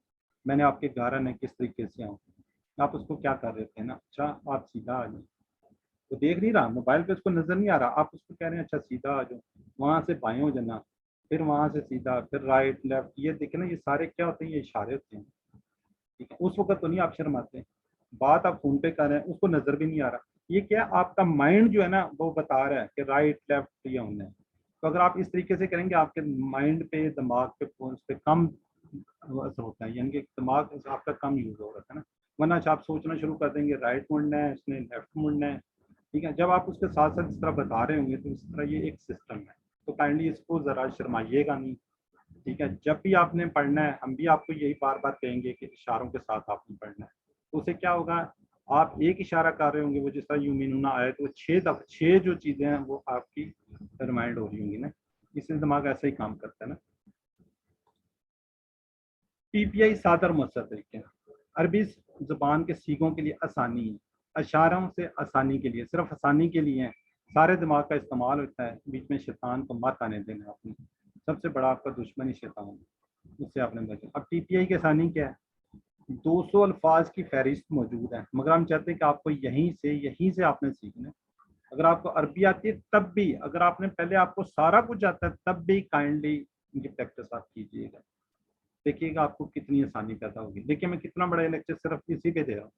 [SPEAKER 1] میں نے آپ کے گھر آنے کس طریقے سے آؤں. آپ اس کو کیا کر رہے تھے نا, اچھا آپ سیدھا آ جائیں. وہ دیکھ نہیں رہا, موبائل پہ اس کو نظر نہیں آ رہا, آپ اس کو کہہ رہے ہیں اچھا سیدھا آ جاؤ, وہاں سے بائیں ہو جانا, پھر وہاں سے سیدھا, پھر رائٹ لیفٹ. یہ دیکھیں نا, یہ سارے کیا ہوتے ہیں, یہ اشارے ہوتے ہیں. ٹھیک ہے, اس وقت تو نہیں آپ شرماتے, بات آپ فون پہ کر رہے ہیں, اس کو نظر بھی نہیں آ رہا. یہ کیا, آپ کا مائنڈ جو ہے نا وہ بتا رہا ہے کہ رائٹ لیفٹ یہ ہونا ہے. تو اگر آپ اس طریقے سے کریں گے, آپ کے مائنڈ پہ, دماغ پہ, اس پہ کم اثر ہوتا ہے, یعنی کہ دماغ آپ کا کم یوز ہو رہا ہے نا. ورنہ آپ سوچنا شروع کر دیں گے رائٹ مڑنا ہے, اس نے لیفٹ مڑنا ہے. ٹھیک ہے, جب آپ اس کے ساتھ ساتھ اس طرح بتا رہے ہوں گے تو اس طرح یہ ایک سسٹم ہے. تو کائنڈلی اس کو ذرا شرمائیے گا نہیں. ٹھیک ہے, جب بھی آپ نے پڑھنا ہے, ہم بھی آپ کو یہی بار بار کہیں گے کہ اشاروں کے ساتھ آپ نے پڑھنا ہے. تو اسے کیا ہوگا, آپ ایک اشارہ کر رہے ہوں گے, وہ جس طرح یومینونا آئے تو 6 جو چیزیں ہیں وہ آپ کی ریمائنڈ ہو رہی ہوں گی نا. اس سے دماغ ایسا ہی کام کرتا ہے نا. پی پی آئی سادہ اور مؤثر طریقے ہیں. عربی زبان کے سیکھوں کے لیے آسانی ہے, اشاروں سے آسانی کے لیے, صرف آسانی کے لیے ہیں. سارے دماغ کا استعمال ہوتا ہے, بیچ میں شیطان کو مت آنے دینا. آپ نے سب سے بڑا آپ کا دشمن ہی شیطان ہے, اس سے آپ نے بچنا. اب ٹی پی آئی کی آسانی کیا ہے, 200 الفاظ کی فہرست موجود ہے, مگر ہم چاہتے ہیں کہ آپ کو یہیں سے آپ نے سیکھنا ہے. اگر آپ کو عربی آتی ہے تب بھی, اگر آپ نے پہلے آپ کو سارا کچھ آتا ہے تب بھی کائنڈلی ان کی پریکٹس آپ کیجیے گا. دیکھیے گا آپ کو کتنی آسانی پیدا ہوگی. دیکھیے میں کتنا بڑا لیکچر صرف اسی پہ دے رہا ہوں,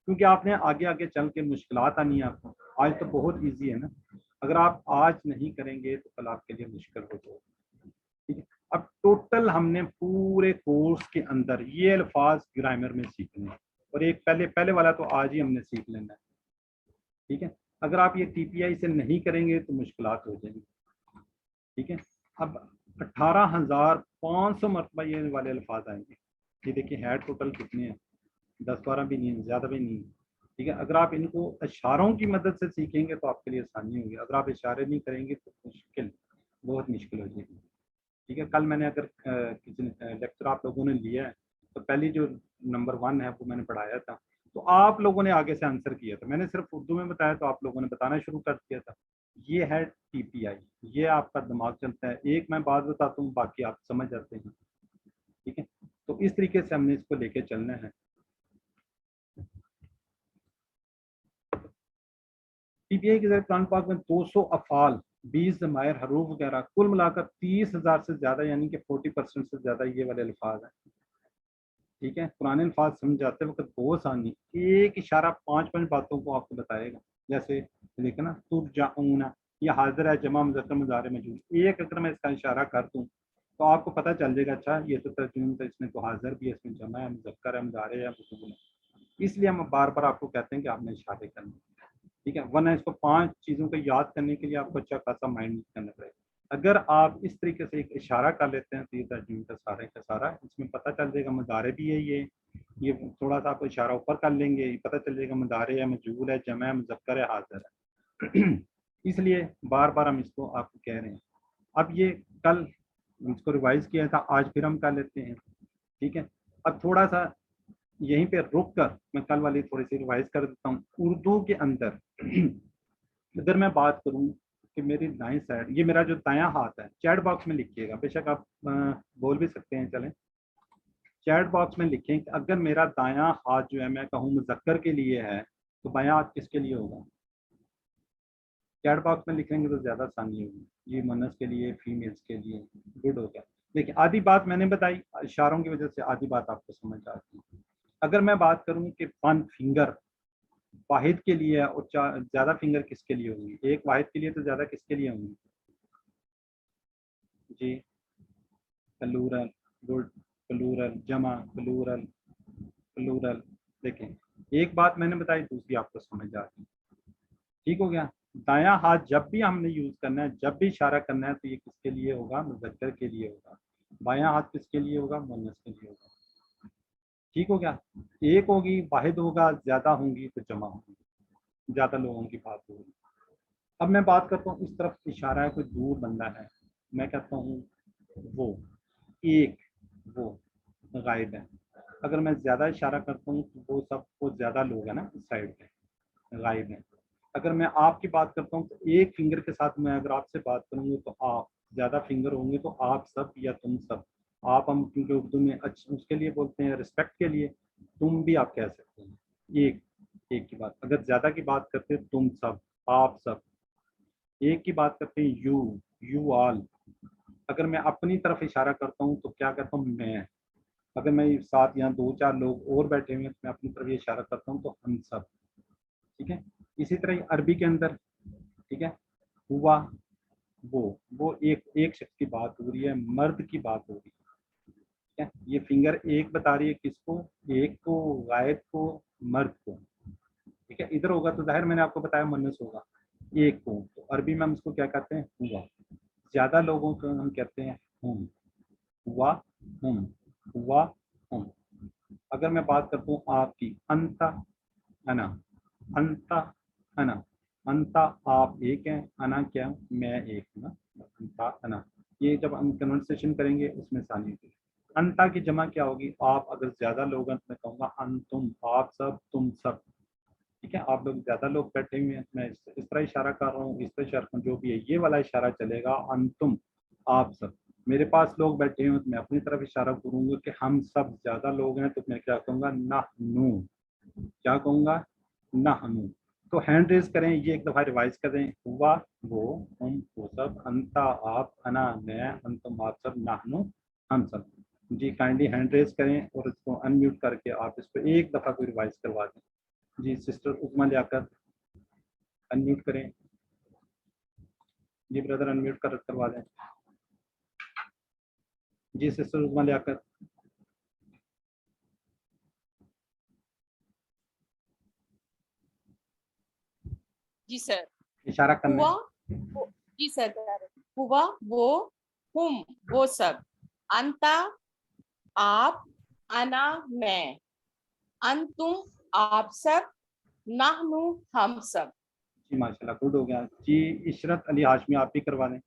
[SPEAKER 1] کیونکہ آپ نے آگے آگے چل کے مشکلات آنی ہے آپ کو. آج تو بہت ایزی ہے نا, اگر آپ آج نہیں کریں گے تو کل آپ کے لیے مشکل ہو جائے گا. ٹھیک ہے, اب ٹوٹل ہم نے پورے کورس کے اندر یہ الفاظ گرامر میں سیکھنے ہیں، اور ایک پہلے والا تو آج ہی ہم نے سیکھ لینا ہے، ٹھیک ہے. اگر آپ یہ ٹی پی آئی سے نہیں کریں گے تو مشکلات ہو جائیں گی، ٹھیک ہے. اب 18,500 مرتبہ یہ والے الفاظ آئیں گے. یہ دیکھیے ہیڈ ٹوٹل کتنے ہیں، 10-12 بھی نہیں، زیادہ بھی نہیں، ٹھیک ہے. اگر آپ ان کو اشاروں کی مدد سے سیکھیں گے تو آپ کے لیے آسانی ہوگی. اگر آپ اشارے نہیں کریں گے تو بہت مشکل ہو جائے گی، ٹھیک ہے. کل میں نے اگر کسی لیکچر آپ لوگوں نے لیا ہے تو پہلی جو نمبر 1 ہے وہ میں نے پڑھایا تھا، تو آپ لوگوں نے آگے سے آنسر کیا تھا. میں نے صرف اردو میں بتایا تو آپ لوگوں نے بتانا شروع کر دیا تھا. یہ ہے ٹی پی آئی، یہ آپ کا دماغ چلتا ہے. ایک میں بات بتاتا ہوں، باقی آپ سمجھ جاتے ہیں، ٹھیک ہے. تو اس طریقے سے ہم نے اس کو لے کے چلنا ہے. ٹی پی آئی کے ذریعے قرآن پاک میں 200 افعال، 20 ضمائر، حروف وغیرہ، کل ملا کر 30,000 سے زیادہ، یعنی کہ 40% سے زیادہ یہ والے الفاظ ہیں، ٹھیک ہے. قرآن الفاظ سمجھاتے وقت بہت آسانی، ایک اشارہ 5 باتوں کو آپ کو بتائے گا. جیسے دیکھیں نا، ترجعون، یہ حاضر ہے، جمع مذکر مضارع مجہول. ایک اگر میں اس کا اشارہ کر دوں تو آپ کو پتہ چل جائے گا، اچھا یہ تو ترجمہ، تو اس میں تو حاضر بھی ہے، اس میں جمع ہے، مذکر ہے، مضارع ہے، مجہول ہے. اس لیے ہم بار بار آپ کو کہتے ہیں کہ آپ نے اشارے کرنے، ٹھیک ہے. ورنہ اس کو 5 چیزوں کو یاد کرنے کے لیے آپ کو اچھا خاصا مائنڈ کرنا پڑے گا. اگر آپ اس طریقے سے ایک اشارہ کر لیتے ہیں تو یہ ترجمے کا سارا اس میں پتہ چل جائے گا. مضارع بھی ہے، یہ تھوڑا سا آپ اشارہ اوپر کر لیں گے، یہ پتہ چل جائے گا مضارع ہے، مجہول ہے، جمع ہے، مذکر ہے، حاضر ہے. اس لیے بار بار ہم اس کو آپ کو کہہ رہے ہیں. اب یہ کل اس کو ریوائز کیا تھا، آج پھر ہم کر لیتے ہیں، ٹھیک ہے. اب تھوڑا سا یہیں پہ رک کر میں کل والی تھوڑی سی ریوائز کر دیتا ہوں. اردو کے اندر اگر میں بات کروں کہ میری دائیں سائڈ، یہ میرا جو دایاں ہاتھ ہے، چیٹ باکس میں لکھیے گا، بے شک آپ بول بھی سکتے ہیں، چلیں چیٹ باکس میں لکھیں کہ اگر میرا دایاں ہاتھ جو ہے میں کہوں مذکر کے لیے ہے تو بایاں ہاتھ کس کے لیے ہوگا. چیٹ باکس میں لکھیں گے تو زیادہ آسانی ہوگی. یہ مونس کے لیے، فیمیلز کے لیے، گڈ ہو گیا. دیکھیں آدھی بات میں نے بتائی، اشاروں کی وجہ سے آدھی بات آپ کو سمجھ آتی ہے. اگر میں بات کروں کہ 1 فنگر واحد کے لیے اور زیادہ فنگر کس کے لیے ہوں گی، ایک واحد کے لیے تو زیادہ کس کے لیے ہوں گی جی. پلورل، گڈ، پلورل، جمع، پلورل. دیکھیں ایک بات میں نے بتائی، دوسری آپ کو سمجھ آ گئی، ٹھیک ہو گیا. دایاں ہاتھ جب بھی ہم نے یوز کرنا ہے، جب بھی اشارہ کرنا ہے، تو یہ کس کے لیے ہوگا، مذکر کے لیے ہوگا. بایاں ہاتھ کس کے لیے ہوگا، مؤنث کے لیے ہوگا. ٹھیک ہو گیا. ایک ہوگی واحد ہوگا، زیادہ ہوں گی تو جمع ہوگی، زیادہ لوگوں کی بات ہوگی. اب میں بات کرتا ہوں، اس طرف اشارہ ہے، کوئی دور بندہ ہے، میں کہتا ہوں وہ، ایک، وہ غائب ہے. اگر میں زیادہ اشارہ کرتا ہوں تو وہ سب وہ زیادہ لوگ ہیں نا اس سائڈ پہ غائب ہیں. اگر میں آپ کی بات کرتا ہوں تو ایک فنگر کے ساتھ میں اگر آپ سے بات کروں گی تو آپ، زیادہ فنگر ہوں گے تو آپ سب یا تم سب. آپ ہم کیونکہ اردو میں اس کے لیے بولتے ہیں رسپیکٹ کے لیے، تم بھی آپ کہہ سکتے ہیں. ایک کی بات، اگر زیادہ کی بات کرتے ہیں تم سب، آپ سب. ایک کی بات کرتے ہیں یو آل. اگر میں اپنی طرف اشارہ کرتا ہوں تو کیا کرتا ہوں میں. اگر میں ساتھ یہاں 2-4 لوگ اور بیٹھے ہوئے ہیں تو میں اپنی طرف یہ اشارہ کرتا ہوں تو ہم سب، ٹھیک ہے. اسی طرح عربی کے اندر، ٹھیک ہے، ہوا، وہ ایک شخص کی بات ہو رہی ہے، مرد کی بات ہو رہی ہے، ٹھیک ہے. یہ فنگر ایک بتا رہی ہے کس کو، ایک کو، غائب کو، مرد کو، ٹھیک ہے. ادھر ہوگا تو ظاہر میں نے آپ کو بتایا مؤنث ہوگا. ایک کو تو عربی میں ہم اس کو کیا کہتے ہیں، ہوا. زیادہ لوگوں کو ہم کہتے ہیں ہم، ہوا، ہم، ہوا، ہم. اگر میں بات کرتا ہوں آپ کی، انتا، انا، انتا، انا. انتا آپ ایک ہیں، انا کیا، میں ایک ہوں نا. انتا، انا، یہ جب ہم کنورسیشن کریں گے اس میں آسانی ہوگی. انتا کی جمع کیا ہوگی، آپ اگر زیادہ لوگ ہیں تو میں کہوں گا انتم، آپ سب، تم سب، ٹھیک ہے. آپ لوگ زیادہ لوگ بیٹھے ہوئے ہیں، میں اس طرح اشارہ کر رہا ہوں، اس طرح اشارہ کروں، جو بھی ہے یہ والا اشارہ چلے گا، انتم، آپ سب. میرے پاس لوگ بیٹھے ہوئے تو میں اپنی طرف اشارہ کروں گا کہ ہم سب زیادہ لوگ ہیں تو میں کیا کہوں گا، نحنو. کیا کہوں گا، نحنو. تو ہینڈ ریز کریں، یہ ایک دفعہ ریوائز کریں. ہوا، وہ، ہم، وہ سب، انتا، آپ، انا، میں، انتم، آپ سب، نحنو، ہم سب. جی کائنڈلی ہینڈ ریز کریں اور اس کو ان میوٹ کر کے آپ اس کو ایک دفعہ کو ریوائز کروا دیں. جی سسٹر عظمیٰ لیا کر ان میوٹ کریں. جی بردر ان میوٹ کروا دیں. جی سسٹر عظمیٰ لیاقت.
[SPEAKER 2] جی سر.
[SPEAKER 1] اشارہ کرنا
[SPEAKER 2] ہوا
[SPEAKER 1] ہے.
[SPEAKER 2] جی سر ہوا وہ ہم وہ سب انتا آپ انا میں انتم آپ سب نحنو ہم سب.
[SPEAKER 1] جی ماشاء اللہ گڈ ہو گیا. جی عشرت علی ہاشمی آپ بھی کروا دیں.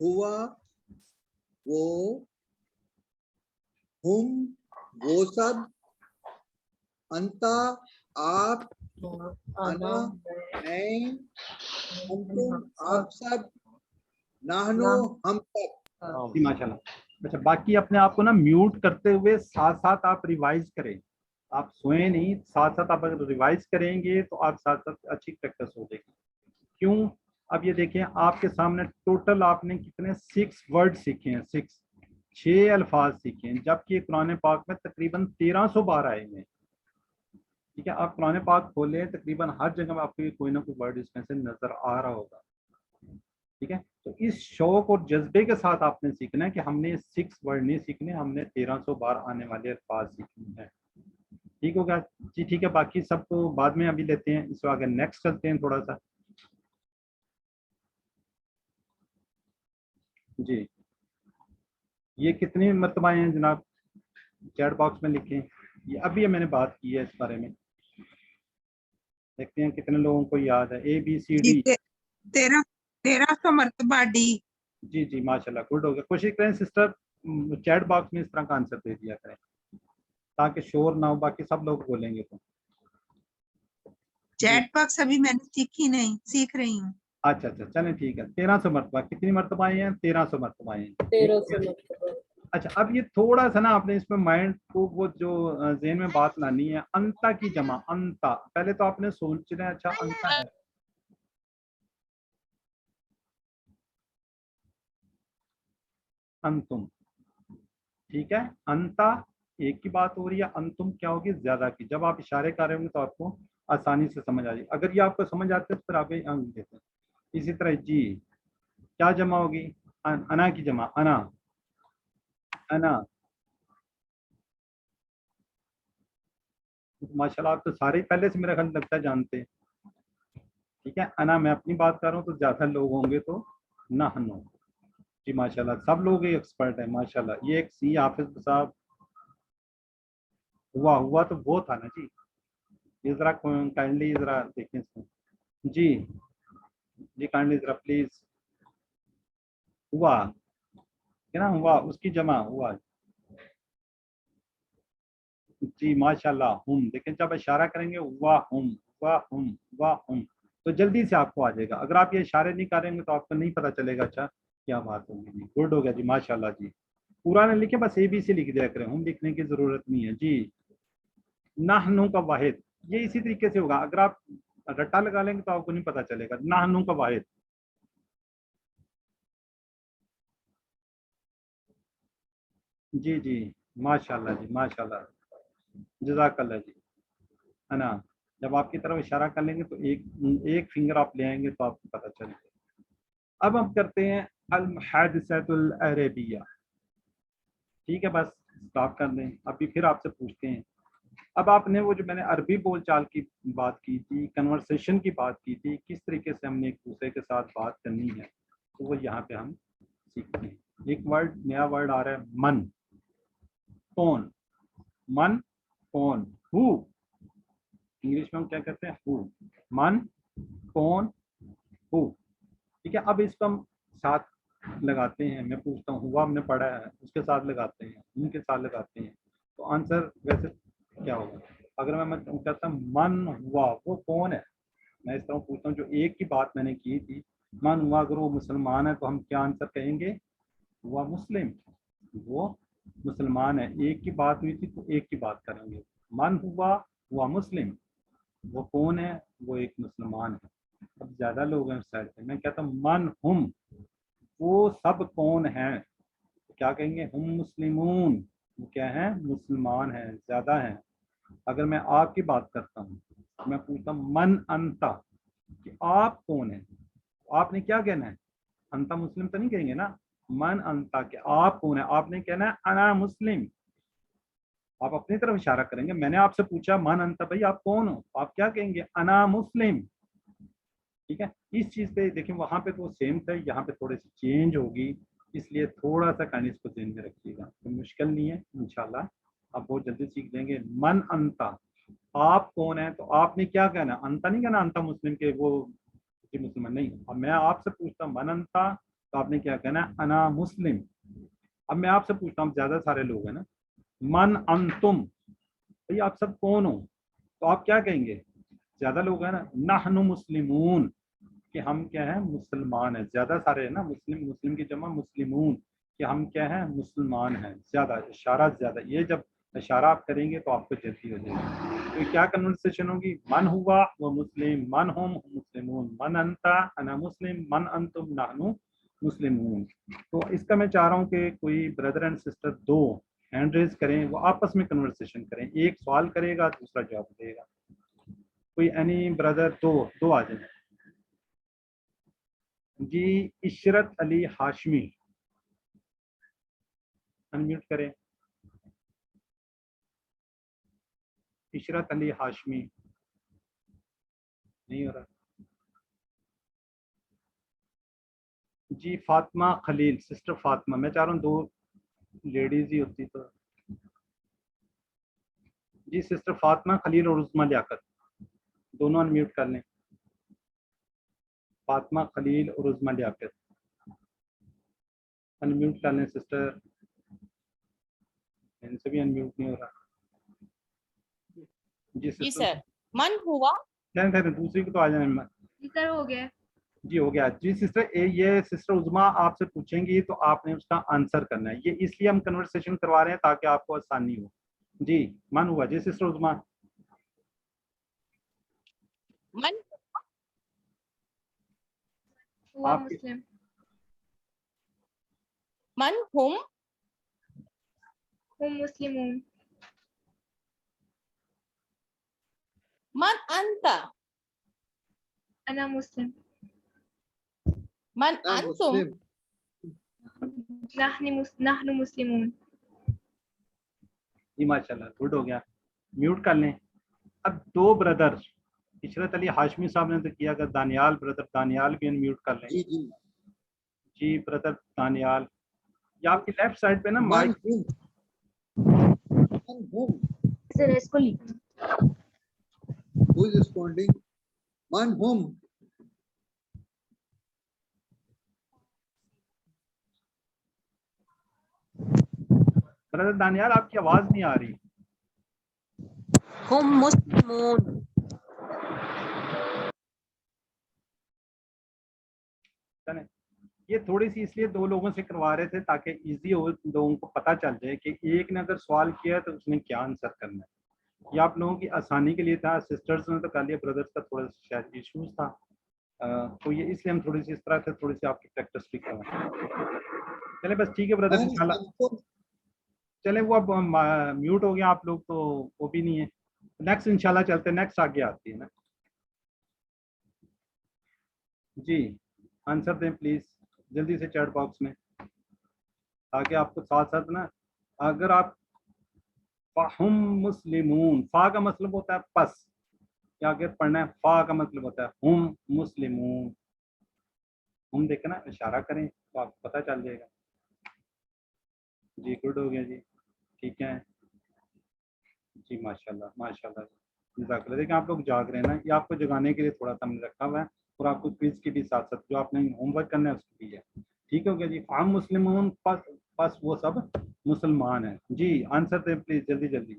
[SPEAKER 5] ہوا وہ ہم وہ سب انتا آپ انا میں انتم آپ سب نحنو ہم سب.
[SPEAKER 1] جی ماشاء اللہ. اچھا باقی اپنے آپ کو نا میوٹ کرتے ہوئے ساتھ ساتھ آپ ریوائز کریں. آپ سوئیں نہیں, ساتھ ساتھ آپ اگر ریوائز کریں گے تو آپ ساتھ ساتھ اچھی پریکٹس ہو جائے گی. کیوں؟ اب یہ دیکھیں آپ کے سامنے ٹوٹل آپ نے کتنے 6 ورڈ سیکھے ہیں, 6 الفاظ سیکھے ہیں, جبکہ قرآن پاک میں تقریباً 1300 بار آئے ہیں. ٹھیک ہے, آپ قرآن پاک کھولیں تقریباً ہر جگہ میں آپ کو کوئی نہ کوئی ورڈ اس میں سے نظر آ رہا ہوگا. ٹھیک ہے, تو اس شوق اور جذبے کے ساتھ آپ نے سیکھنا ہے کہ ہم نے 6 ورڈ نہیں سیکھنے, ہم نے 1300 بار آنے والے الفاظ سیکھنے ہیں. ٹھیک ہو گیا جی. ٹھیک ہے, باقی سب کو بعد میں ابھی لیتے ہیں, اس کو آگے نیکسٹ چلتے ہیں تھوڑا سا. جی یہ کتنی مرتبہ آئے ہیں جناب؟ چیٹ باکس میں لکھیں. یہ ابھی میں نے بات کی ہے اس بارے میں, دیکھتے ہیں کتنے لوگوں کو یاد ہے. ABCD.
[SPEAKER 3] 1300 مرتبہ ڈی.
[SPEAKER 1] جی جی ماشاء اللہ گڈ ہو گیا. کوشش کریں سسٹر چیٹ باکس میں اس طرح کا آنسر دے دیا کریں تاکہ شور نہ ہو, باقی سب لوگ بولیں گے تو.
[SPEAKER 3] چیٹ باکس ابھی میں نے سیکھی نہیں, سیکھ رہی ہوں.
[SPEAKER 1] اچھا اچھا چلیں ٹھیک ہے. 1300 مرتبہ. کتنی مرتبہ آئی ہیں؟ 1300 مرتبہ آئی ہیں. اچھا اب یہ تھوڑا سا نا آپ نے اس میں مائنڈ کو وہ جو ذہن میں بات لانی ہے, انتا کی جمع انتا. پہلے تو آپ نے سوچنا ہے اچھا انتا ہے انتم. ٹھیک ہے, انتا ایک کی بات ہو رہی ہے, انتم کیا ہوگی زیادہ کی. جب آپ اشارے کر رہے ہوں گے تو آپ کو آسانی سے سمجھ آ جائے. اگر یہ آپ کو سمجھ آتے ہے تو پھر آپ انک دیتے ہیں. اسی طرح جی کیا جمع ہوگی؟ انا کی جمع انا. انا ماشاء اللہ آپ تو سارے پہلے سے میرا خیال لگتا ہے جانتے ہیں. ٹھیک ہے, انا میں اپنی بات کر رہا ہوں تو زیادہ لوگ ہوں گے تو نحنو. جی ماشاء اللہ سب لوگ ایکسپرٹ ہیں ماشاء اللہ. یہ ایک سی حافظ صاحب ہوا تو وہ تھا نا جی. یہ ذرا کائنڈلی ذرا دیکھیں اس کو. جی جی کائنڈلی ذرا پلیز. ہوا نا, ہوا اس کی جمع ہوا. جی ماشاء اللہ ہم. دیکھیں جب اشارہ کریں گے ہوا ہم ہوا ہم ہوا ہم تو جلدی سے آپ کو آ جائے گا. اگر آپ یہ اشارے نہیں کریں گے تو آپ کو نہیں پتہ چلے گا اچھا کیا بات ہوگی. جی گڈ ہو گیا جی ماشاء اللہ. جی پورا نہ لکھے, بس ABC لکھ دیا کریں, ہم لکھنے کی ضرورت نہیں ہے. جی نحنو کا واحد یہ اسی طریقے سے ہوگا. اگر آپ رٹا لگا لیں گے تو آپ کو نہیں پتہ چلے گا. نحنو کا واحد. جی جی ماشاء اللہ جی ماشاء اللہ جزاک اللہ. جی انا جب آپ کی طرف اشارہ کر لیں گے تو ایک فنگر آپ لے آئیں گے تو آپ کو پتہ چلے گا. اب ہم کرتے ہیں المحادثۃ العربیہ. ٹھیک ہے, بس اسٹاپ کر دیں. ابھی پھر آپ سے پوچھتے ہیں. اب آپ نے وہ جو میں نے عربی بول چال کی بات کی تھی, کنورسیشن کی بات کی تھی, کس طریقے سے ہم نے ایک دوسرے کے ساتھ بات کرنی ہے, تو وہ یہاں پہ ہم سیکھتے ہیں. ایک ورڈ نیا ورڈ آ رہا ہے من. کون, من کون. ہو انگلش میں ہم کیا کہتے ہیں ہو. من کون ہو. ٹھیک ہے, اب اس کو ہم ساتھ لگاتے ہیں. میں پوچھتا ہوں ہوا ہم نے پڑھا ہے, اس کے ساتھ لگاتے ہیں, ان کے ساتھ لگاتے ہیں, تو آنسر ویسے کیا ہوگا؟ اگر میں کہتا ہوں من ہوا وہ کون ہے, میں اس طرح پوچھتا ہوں جو ایک کی بات میں نے کی تھی, من ہوا اگر وہ مسلمان ہے تو ہم کیا آنسر کہیں گے؟ ہوا مسلم. وہ مسلمان ہے. ایک کی بات ہوئی تھی تو ایک کی بات کریں گے. من ہوا مسلم. وہ کون ہے؟ وہ ایک مسلمان ہے. اب زیادہ لوگ ہیں اس سائڈ پہ, میں کہتا ہوں من ہم وہ سب کون ہیں, کیا کہیں گے؟ ہم مسلمون. وہ کیا ہیں؟ مسلمان ہیں, زیادہ ہیں. اگر میں آپ کی بات کرتا ہوں, میں پوچھتا ہوں من انتا کہ آپ کون ہیں, آپ نے کیا کہنا ہے؟ انتا مسلم تو نہیں کہیں گے نا، من انتا کہ آپ کون ہے، آپ نے کہنا ہے انا مسلم، آپ اپنی طرف اشارہ کریں گے. میں نے آپ سے پوچھا من انتا، بھائی آپ کون ہو، آپ کیا کہیں گے؟ انا مسلم. ٹھیک ہے، اس چیز پہ دیکھیں وہاں پہ تو سیم تھا، یہاں پہ تھوڑی سی چینج ہوگی، اس لیے تھوڑا سا کہانی اس کو ذہن میں رکھیے گا، تو مشکل نہیں ہے انشاءاللہ آپ بہت جلدی سیکھ لیں گے. من انتا، آپ کون ہیں، تو آپ نے کیا کہنا، انتا نہیں کہنا انتا مسلم کے وہ جی مسلمان نہیں. اب میں آپ سے پوچھتا ہوں من انتا، تو آپ نے کیا کہنا ہے انا مسلم. اب میں آپ سے پوچھتا ہوں، زیادہ سارے لوگ ہیں نا، من انتم، بھائی آپ سب کون ہو، تو آپ کیا کہیں گے؟ زیادہ لوگ ہیں نا، نحن مسلمون، کہ ہم کیا ہیں، مسلمان ہیں. زیادہ سارے ہیں نا، مسلم، مسلم کی جمع مسلمون، کہ ہم کیا ہیں، مسلمان ہیں. زیادہ اشارہ زیادہ، یہ جب اشارہ آپ کریں گے تو آپ کو جلدی ہو جائے گی. تو کیا کنورسیشن ہوگی؟ من ہوا وہ مسلم، من ہم مسلمون، من انتا انا مسلم، من انتم نحن مسلمون. تو اس کا میں چاہ رہا ہوں کہ کوئی بردر اینڈ سسٹر دو ہینڈ ریز کریں، وہ آپس میں کنورسیشن کریں، ایک سوال کرے گا دوسرا جواب دے گا. کوئی اینی بردر دو آ جائیں. جی عشرت علی ہاشمی، انمیوٹ کریں. عشرت علی ہاشمی نہیں ہو رہا. جی فاطمہ خلیل، سسٹر فاطمہ، میں چاہ رہا ہوں دو لیڈیز ہی ہوتی تو. جی سسٹر فاطمہ خلیل اور عظمیٰ لیاقت، دونوں انمیوٹ کر لیں. فاطمہ خلیل اور عظمیٰ لیاقت انمیوٹ کر لیں سسٹر. ان سے بھی انمیوٹ نہیں ہو رہا. جی
[SPEAKER 2] جی
[SPEAKER 1] سسٹر
[SPEAKER 2] سر. من ہوا،
[SPEAKER 1] دوسری کو تو آ جائیں.
[SPEAKER 2] جی سر ہو گیا.
[SPEAKER 1] جی ہو گیا. جی سسٹر یہ سسٹر عظمیٰ آپ سے پوچھیں گی تو آپ نے اس کا آنسر کرنا ہے. یہ اس لیے ہم کنورسیشن کروا رہے ہیں تاکہ آپ کو آسانی ہو. جی من ہوا. جی سسٹر عظمیٰ.
[SPEAKER 2] من ہوا
[SPEAKER 1] آپ
[SPEAKER 2] مسلم. من ہم مسلمون. من انتا انا مسلم. من
[SPEAKER 5] انا
[SPEAKER 2] انتم
[SPEAKER 5] مسلم.
[SPEAKER 2] نحن مسلمون.
[SPEAKER 1] جی ماشاء اللہ گڈ ہو گیا. میوٹ کر لیں. اب دو بردر، عشرت علی ہاشمی صاحب نے تو کیا، اگر دانیال بردر دانیال بھی انمیوٹ کر لیں.
[SPEAKER 5] جی جی.
[SPEAKER 1] جی بردر دانیال، یہ آپ کی لیفٹ سائڈ پہ نا
[SPEAKER 5] من
[SPEAKER 1] مائک.
[SPEAKER 5] ہم. من ہم.
[SPEAKER 2] سر اس کو لکھ.
[SPEAKER 5] Who is responding? من ہم.
[SPEAKER 1] بردر دانیال آپ کی آواز نہیں آ رہی.
[SPEAKER 2] ہم مسلمون.
[SPEAKER 1] یہ تھوڑی سی اس لیے دو لوگوں سے کروا رہے تھے تاکہ ایزی ہو، لوگوں کو پتہ چل جائے کہ ایک نے اگر سوال کیا تو اس نے کیا آنسر کرنا ہے. یہ آپ لوگوں کی آسانی کے لیے تھا. سسٹرز نے تو کر لیا، بردرز کا تھوڑا سا شاید ایشوز تھا، تو یہ اس لیے ہم تھوڑی سی اس طرح سے تھوڑی سی آپ کی پریکٹس بھی کروا. چلیں بس ٹھیک ہے بردر
[SPEAKER 5] من
[SPEAKER 1] انشاءاللہ.
[SPEAKER 5] انتم.
[SPEAKER 1] چلیں وہ اب میوٹ ہو گیا آپ لوگ تو وہ بھی نہیں ہے. نیکسٹ انشاءاللہ چلتے ہیں. نیکسٹ آگے آتی ہے نا. جی آنسر دیں پلیز جلدی سے چیٹ باکس میں، تاکہ آپ کو ساتھ ساتھ نا، اگر آپ فہم مسلمون، فا کا مطلب ہوتا ہے پس، یا اگر پڑھنا ہے فا کا مطلب ہوتا ہے ہم مسلمون. ہم دیکھیں نا اشارہ کریں تو آپ کو پتہ چل جائے گا. جی گڈ ہو گیا. جی ٹھیک ہے. جی ماشاء اللہ ماشاء اللہ جزاک اللہ. دیکھیں آپ لوگ جاگ رہے ہیں نا، یہ آپ کو جگانے کے لیے تھوڑا سا ہم نے رکھا ہوا ہے، اور آپ کو کوئز کی بھی ساتھ ساتھ جو آپ نے ہوم ورک کرنا ہے اس کی بھی ہے. ٹھیک ہو گیا جی. فہم مسلمون پس وہ سب مسلمان ہیں. جی آنسر دیں پلیز جلدی جلدی،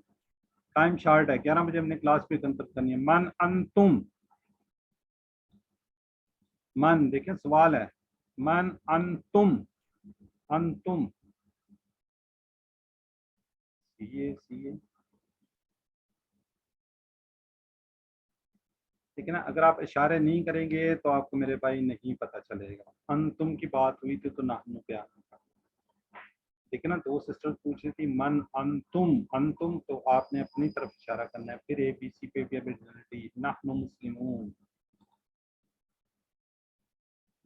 [SPEAKER 1] ٹائم شارٹ ہے، 11 بجے ہم نے کلاس بھی کنسلٹ کرنی ہے. من انتم، من دیکھیں سوال ہے، من انتم، انتم سی ٹھیک ہے نا. اگر آپ اشارے نہیں کریں گے تو آپ کو میرے بھائی نہیں پتہ چلے گا. انتم کی بات ہوئی تھی تو نحن پہ آنا تھا. ٹھیک ہے نا. دو سسٹر پوچھ رہی تھی من انتم، انتم تو آپ نے اپنی طرف اشارہ کرنا ہے. پھر اے بی سی پہ بھی ابیلٹی، نحن مسلمون.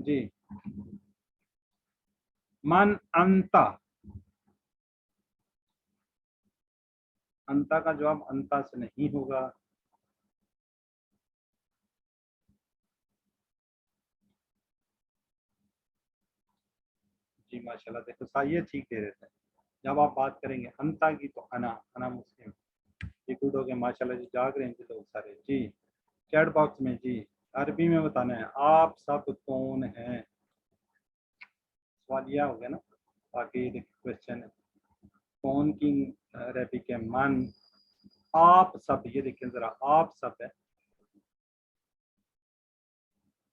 [SPEAKER 1] جی من انتا، انتا کا جواب انتا سے نہیں ہوگا. جی ماشاءاللہ، دیکھو سائیے ٹھیک دے دیتے ہیں. جب آپ بات کریں گے انتا کی تو انا مسلم. یہ گڈ ہو گیا ماشاءاللہ جی، جاگ رہے ہیں جی لوگ سارے. جی چیٹ باکس میں جی عربی میں بتانا ہے آپ سب کون ہیں. سوال یہ ہو گیا نا، باقی کوشچن کون کی عربک ہے من، آپ سب. یہ دیکھیں ذرا آپ سب ہے.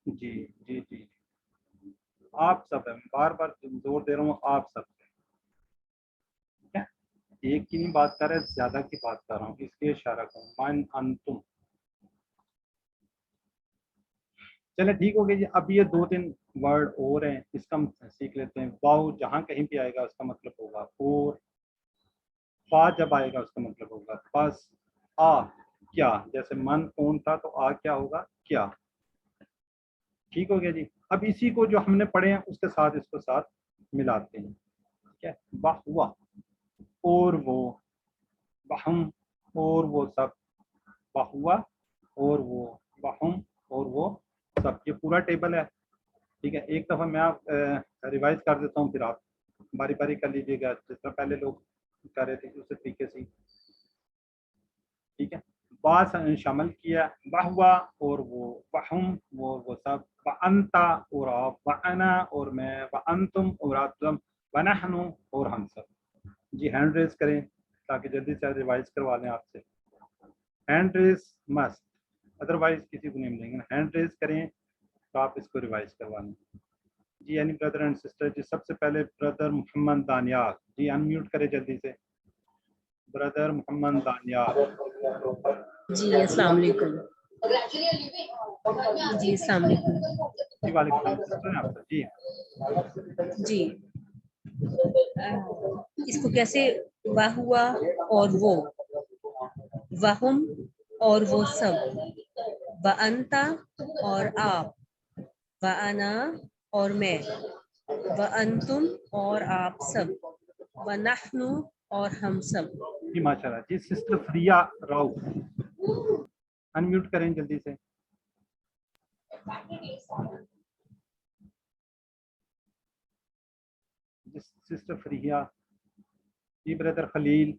[SPEAKER 1] جی جی جی آپ سب ہے، بار بار زور دے رہا ہوں آپ سب ہے. ٹھیک ہے، ایک کی نہیں بات کر رہے، زیادہ کی بات کر رہا ہوں، اس لیے اشارہ کروں من انتم. چلے ٹھیک ہو گیا جی. اب یہ 2-3 ورڈ اور ہیں، اس کا ہم سیکھ لیتے ہیں. واؤ جہاں کہیں پہ آئے گا اس کا مطلب ہوگا اور، فا جب آئے گا اس کا مطلب ہوگا پس، آ کیا. جیسے من کون تھا تو آ کیا ہوگا کیا. ٹھیک ہو گیا جی. اب اسی کو جو ہم نے پڑھے ہیں اس کے ساتھ اس کو ساتھ ملاتے ہیں. ٹھیک ہے، واہ ہوا اور وہ، وہم اور وہ سب، واہ ہوا اور وہ، وہم اور وہ سب. یہ پورا ٹیبل ہے. ٹھیک ہے، ایک دفعہ میں آپ ریوائز کر دیتا ہوں، پھر آپ باری باری کر لیجیے گا جس طرح پہلے لوگ کر رہے تھے اسی طریقے سے. ٹھیک ہے، با شامل کیا، بہوا اور وہ، وہم وہ سب، وانتا اور آپ، وانا اور میں، وانتم اور آپ تم، ونحن اور ہم سب. جی ہینڈ ریز کریں تاکہ جلدی سے ریوائز کروا لیں آپ سے. ہینڈ ریز مسٹ، ادروائز کسی کو نہیں ملیں گے. ہینڈ ریز کریں تو آپ اس کو ریوائز کروا لیں. جی یعنی بردر اینڈ سسٹر. جی سب سے پہلے بردر محمد دانیال، جی انمیوٹ کرے جلدی سے. بردر محمد دانیال.
[SPEAKER 6] جی السلام علیکم. جی السلام علیکم.
[SPEAKER 1] جی وعلیکم السلام. سسٹر ہیں آپ سے. جی
[SPEAKER 6] جی اس کو کیسے، وہ ہوا اور وہ، وہم اور وہ سب، وانتا اور آپ، وانا اور میں، وانتم اور آپ سب، ونحن اور ہم سب.
[SPEAKER 1] جی ماشاء اللہ. جی سسٹر فریہ راؤ انمیوٹ کریں جلدی سے. جی سسٹر فریہ. جی بردر خلیل.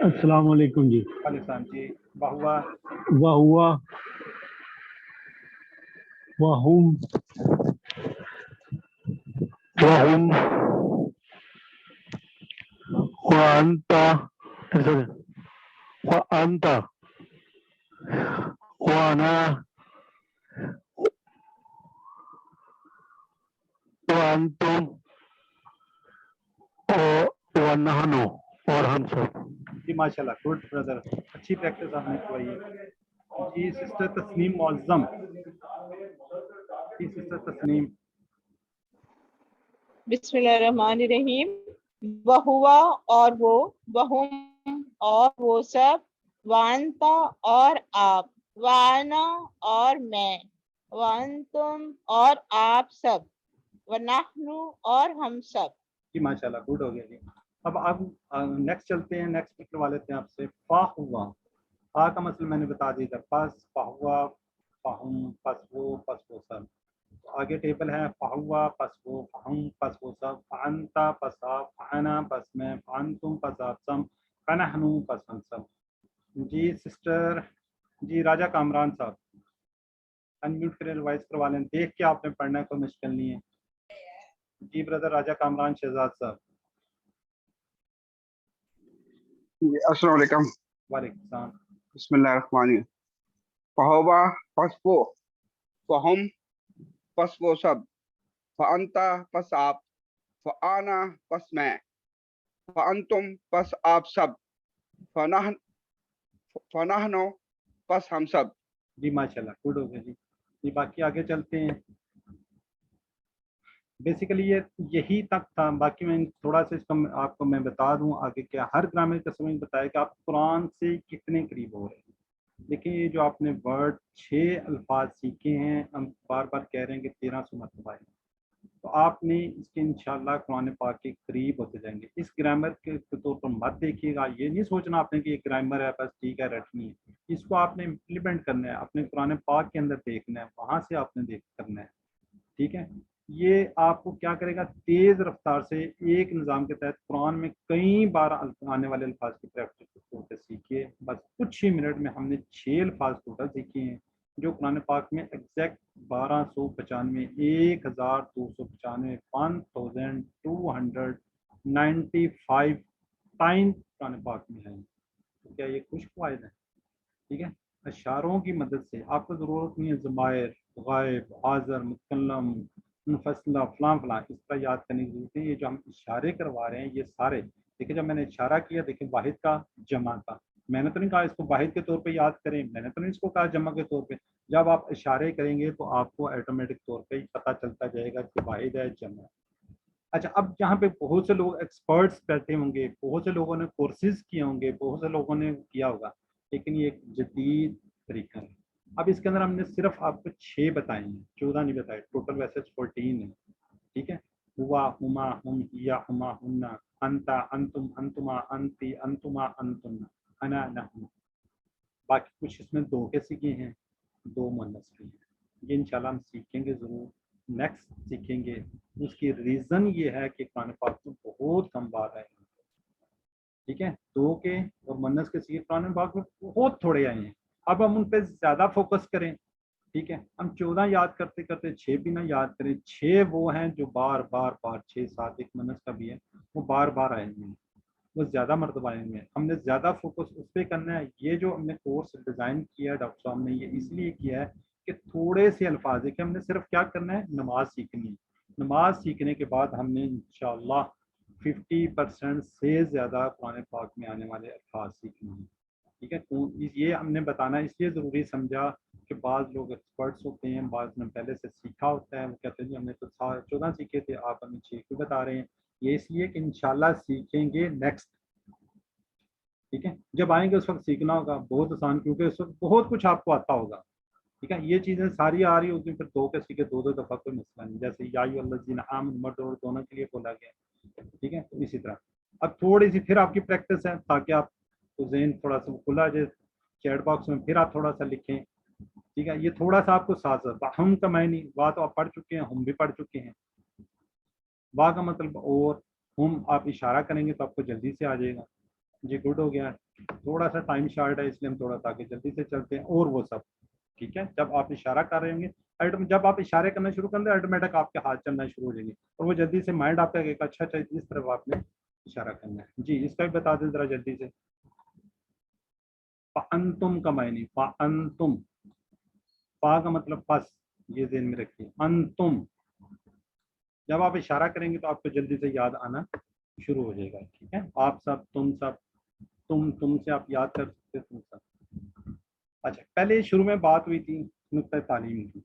[SPEAKER 7] السلام علیکم جی.
[SPEAKER 1] علیہ السلام. جی بہوا.
[SPEAKER 7] وہوا، وہم، وہم، وانتا، وانتا، وانا، وانتم ونحن اور ہم سب.
[SPEAKER 1] جی ماشاء اللہ گڈ بردر، اچھی پریکٹس آپ نے کروائی ہے. جی سسٹر تسنیم معظم. جی سسٹر تسنیم.
[SPEAKER 8] بسم اللہ الرحمن الرحیم. وہوا اور وہ، وہم اور وہ سب، وانتا اور آپ، وانا اور میں، وانتم اور آپ سب، ونحن اور ہم سب.
[SPEAKER 1] جی ماشاء اللہ گڈ ہو گیا جی. اب آپ نیکسٹ چلتے ہیں، نیکسٹ لکھوا لیتے ہیں آپ سے. فا ہوا، فا کا مسئلہ میں نے بتا دیا تھا. پس فہوا، فہم، پس وہ سب. آگے ٹیبل ہے فہوا پس وہ، فہم پس وہ سب، فانتا پس آپ، فانا پس میں، فانتم پس آپ سب، فنحن پس ہم سب. جی سسٹر جی راجہ کامران صاحب انمیوٹ کریں، ریوائز کروا لیں. دیکھ کے آپ نے پڑھنا ہے، کوئی مشکل نہیں ہے. جی بردر راجہ کامران شہزاد صاحب.
[SPEAKER 9] السلام علیکم.
[SPEAKER 1] وعلیکم السلام.
[SPEAKER 9] بسم اللہ الرحمن الرحیم. فہوا پس وہ، فہم پس وہ سب، فانتا پس آپ، فانا پس میں، فانتم پس آپ سب، فنحن پس ہم سب.
[SPEAKER 1] جی ماشاء اللہ گڈ ہو گیا جی. جی باقی آگے چلتے ہیں. بیسیکلی یہی تک تھا. باقی میں تھوڑا سا اس کا آپ کو میں بتا دوں آگے کیا. ہر گرامر کا سمجھ بتایا کہ آپ قرآن سے کتنے قریب ہو رہے ہیں. دیکھیں یہ جو آپ نے ورڈ 6 الفاظ سیکھے ہیں، ہم بار بار کہہ رہے ہیں کہ 1300 مرتبہ ہے، تو آپ نے اس کے انشاءاللہ قرآن پاک کے قریب ہوتے جائیں گے۔ اس گرامر کے طور پر مت دیکھیے گا، یہ نہیں سوچنا آپ نے کہ یہ گرامر ہے بس ٹھیک ہے رٹنی ہے، اس کو آپ نے امپلیمنٹ کرنا ہے، اپنے قرآن پاک کے اندر دیکھنا ہے، وہاں سے آپ نے دیکھ کرنا ہے، ٹھیک ہے۔ یہ آپ کو کیا کرے گا، تیز رفتار سے ایک نظام کے تحت قرآن میں کئی بار آنے والے الفاظ کی پریکٹس سیکھیے۔ بس کچھ ہی منٹ میں ہم نے 6 الفاظ ٹوٹل سیکھے ہیں جو قرآن پاک میں ایگزیکٹ 1295 1295 5295 ٹائم قرآن پاک میں ہے۔ تو کیا یہ خوش فوائد ہے؟ ٹھیک ہے، اشاروں کی مدد سے آپ کو ضرورت نہیں ہے ضمائر، غائب، حاضر، متکلم، منفصلہ، فلاں فلاں اس طرح یاد کرنے کی ضرورت ہے۔ یہ جو ہم اشارے کروا رہے ہیں یہ سارے دیکھیں، جب میں نے اشارہ کیا دیکھیں واحد کا جمع کا، میں نے تو نہیں کہا اس کو واحد کے طور پہ یاد کریں، میں نے تو نہیں اس کو کہا جمع کے طور پہ۔ جب آپ اشارے کریں گے تو آپ کو آٹومیٹک طور پہ پتہ چلتا جائے گا کہ واحد ہے جمع ہے۔ اچھا، اب یہاں پہ بہت سے لوگ ایکسپرٹس بیٹھے ہوں گے، بہت سے لوگوں نے کورسز کیے ہوں گے، بہت سے لوگوں نے کیا ہوگا، لیکن یہ ایک جدید طریقہ ہے۔ اب اس کے اندر ہم نے صرف آپ کو 6 بتائے ہیں، 14 نہیں بتائے، ٹوٹل ویسے 14 ہے، ٹھیک ہے۔ ہوا، ہما، ہم، یا، ہما، ہننا، انتا، انتم، انتما، انتی، انتما، انتن، انا، نحن۔ باقی کچھ اس میں 2 کے سیکھے ہیں، 2 مؤنث کے ہیں۔ یہ انشاءاللہ ہم سیکھیں گے ضرور، نیکسٹ سیکھیں گے۔ اس کی ریزن یہ ہے کہ قرآن پاک میں بہت کم بار آئے ہیں، ٹھیک ہے، 2 کے اور مؤنث کے سیکھے قرآن پاک میں بہت تھوڑے آئے ہیں۔ اب ہم ان پہ زیادہ فوکس کریں، ٹھیک ہے، ہم 14 یاد کرتے کرتے 6 بھی نہ یاد کریں۔ 6 وہ ہیں جو بار بار 6 7 ایک مؤنث کا بھی ہے، وہ بار بار آئے ہیں، وہ زیادہ مرتبہ آئے ہیں۔ ہم نے زیادہ فوکس اس پہ کرنا ہے۔ یہ جو ہم نے کورس ڈیزائن کیا ہے ڈاکٹر صاحب نے، یہ اس لیے کیا ہے کہ تھوڑے سے الفاظ ہے کہ ہم نے صرف کیا کرنا ہے، نماز سیکھنی ہے۔ نماز سیکھنے کے بعد ہم نے انشاءاللہ 50% سے زیادہ قرآن پاک میں آنے والے الفاظ سیکھنے ہیں، ٹھیک ہے۔ یہ ہم نے بتانا اس لیے ضروری سمجھا کہ بعض لوگ ایکسپرٹس ہوتے ہیں، بعض نے پہلے سے سیکھا ہوتا ہے، وہ کہتے ہیں جی ہم نے تو 14 سیکھے تھے، آپ ہمیں 6 کیوں بتا رہے ہیں؟ یہ اس لیے کہ انشاءاللہ سیکھیں گے نیکسٹ، ٹھیک ہے۔ جب آئیں گے اس وقت سیکھنا ہوگا بہت آسان، کیونکہ اس وقت بہت کچھ آپ کو آتا ہوگا، ٹھیک ہے۔ یہ چیزیں ساری آ رہی ہوتی ہیں، پھر 2 کے سیکھے 2 دفعہ کوئی مسئلہ نہیں، جیسے یا ایھا الذین آمنوا مرد اور دونوں کے لیے بولا گیا، ٹھیک ہے۔ تو اسی طرح اب تھوڑی سی پھر آپ کی پریکٹس ہے تاکہ آپ کو ذہن تھوڑا سا کھلا جائے، چیٹ باکس میں پھر آپ تھوڑا سا لکھیں، ٹھیک ہے۔ یہ تھوڑا سا آپ کو ساتھ ساتھ ہم کا معنی، وا تو آپ پڑھ چکے ہیں، ہم بھی پڑھ چکے ہیں، وا کا مطلب اور، ہم آپ اشارہ کریں گے تو آپ کو جلدی سے آ جائے گا۔ جی گڈ ہو گیا، تھوڑا سا ٹائم شارٹ ہے اس لیے ہم تھوڑا سا آگے جلدی سے چلتے ہیں، اور وہ سب ٹھیک ہے۔ جب آپ اشارہ کر رہے ہوں گے، جب آپ اشارے کرنا شروع کر دیں آٹومیٹک آپ کے ہاتھ چلنا شروع ہو جائیں گے، اور وہ جلدی سے مائنڈ آپ کا کہے گا اچھا اچھا اس طرف آپ نے اشارہ کرنا ہے۔ جی اس کا بھی بتا دیں ذرا جلدی سے۔ فَأَنْتُمْ کا معنی، فَأَنْتُمْ، فا کا مطلب پس، یہ ذہن میں رکھیے، انتم، جب آپ اشارہ کریں گے تو آپ کو جلدی سے یاد آنا شروع ہو جائے گا، ٹھیک ہے۔ آپ سب، تم سب، تم سے آپ یاد کر سکتے تم سب۔ اچھا، پہلے شروع میں بات ہوئی تھی نقطہ تعلیم کی،